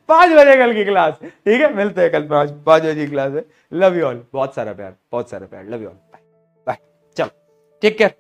5 बजे कल की क्लास, ठीक है। मिलते हैं कल 5 बजे की क्लास है। लव यू ऑल, बहुत सारा प्यार, बहुत सारा प्यार, love you all, bye bye, चलो टेक केयर।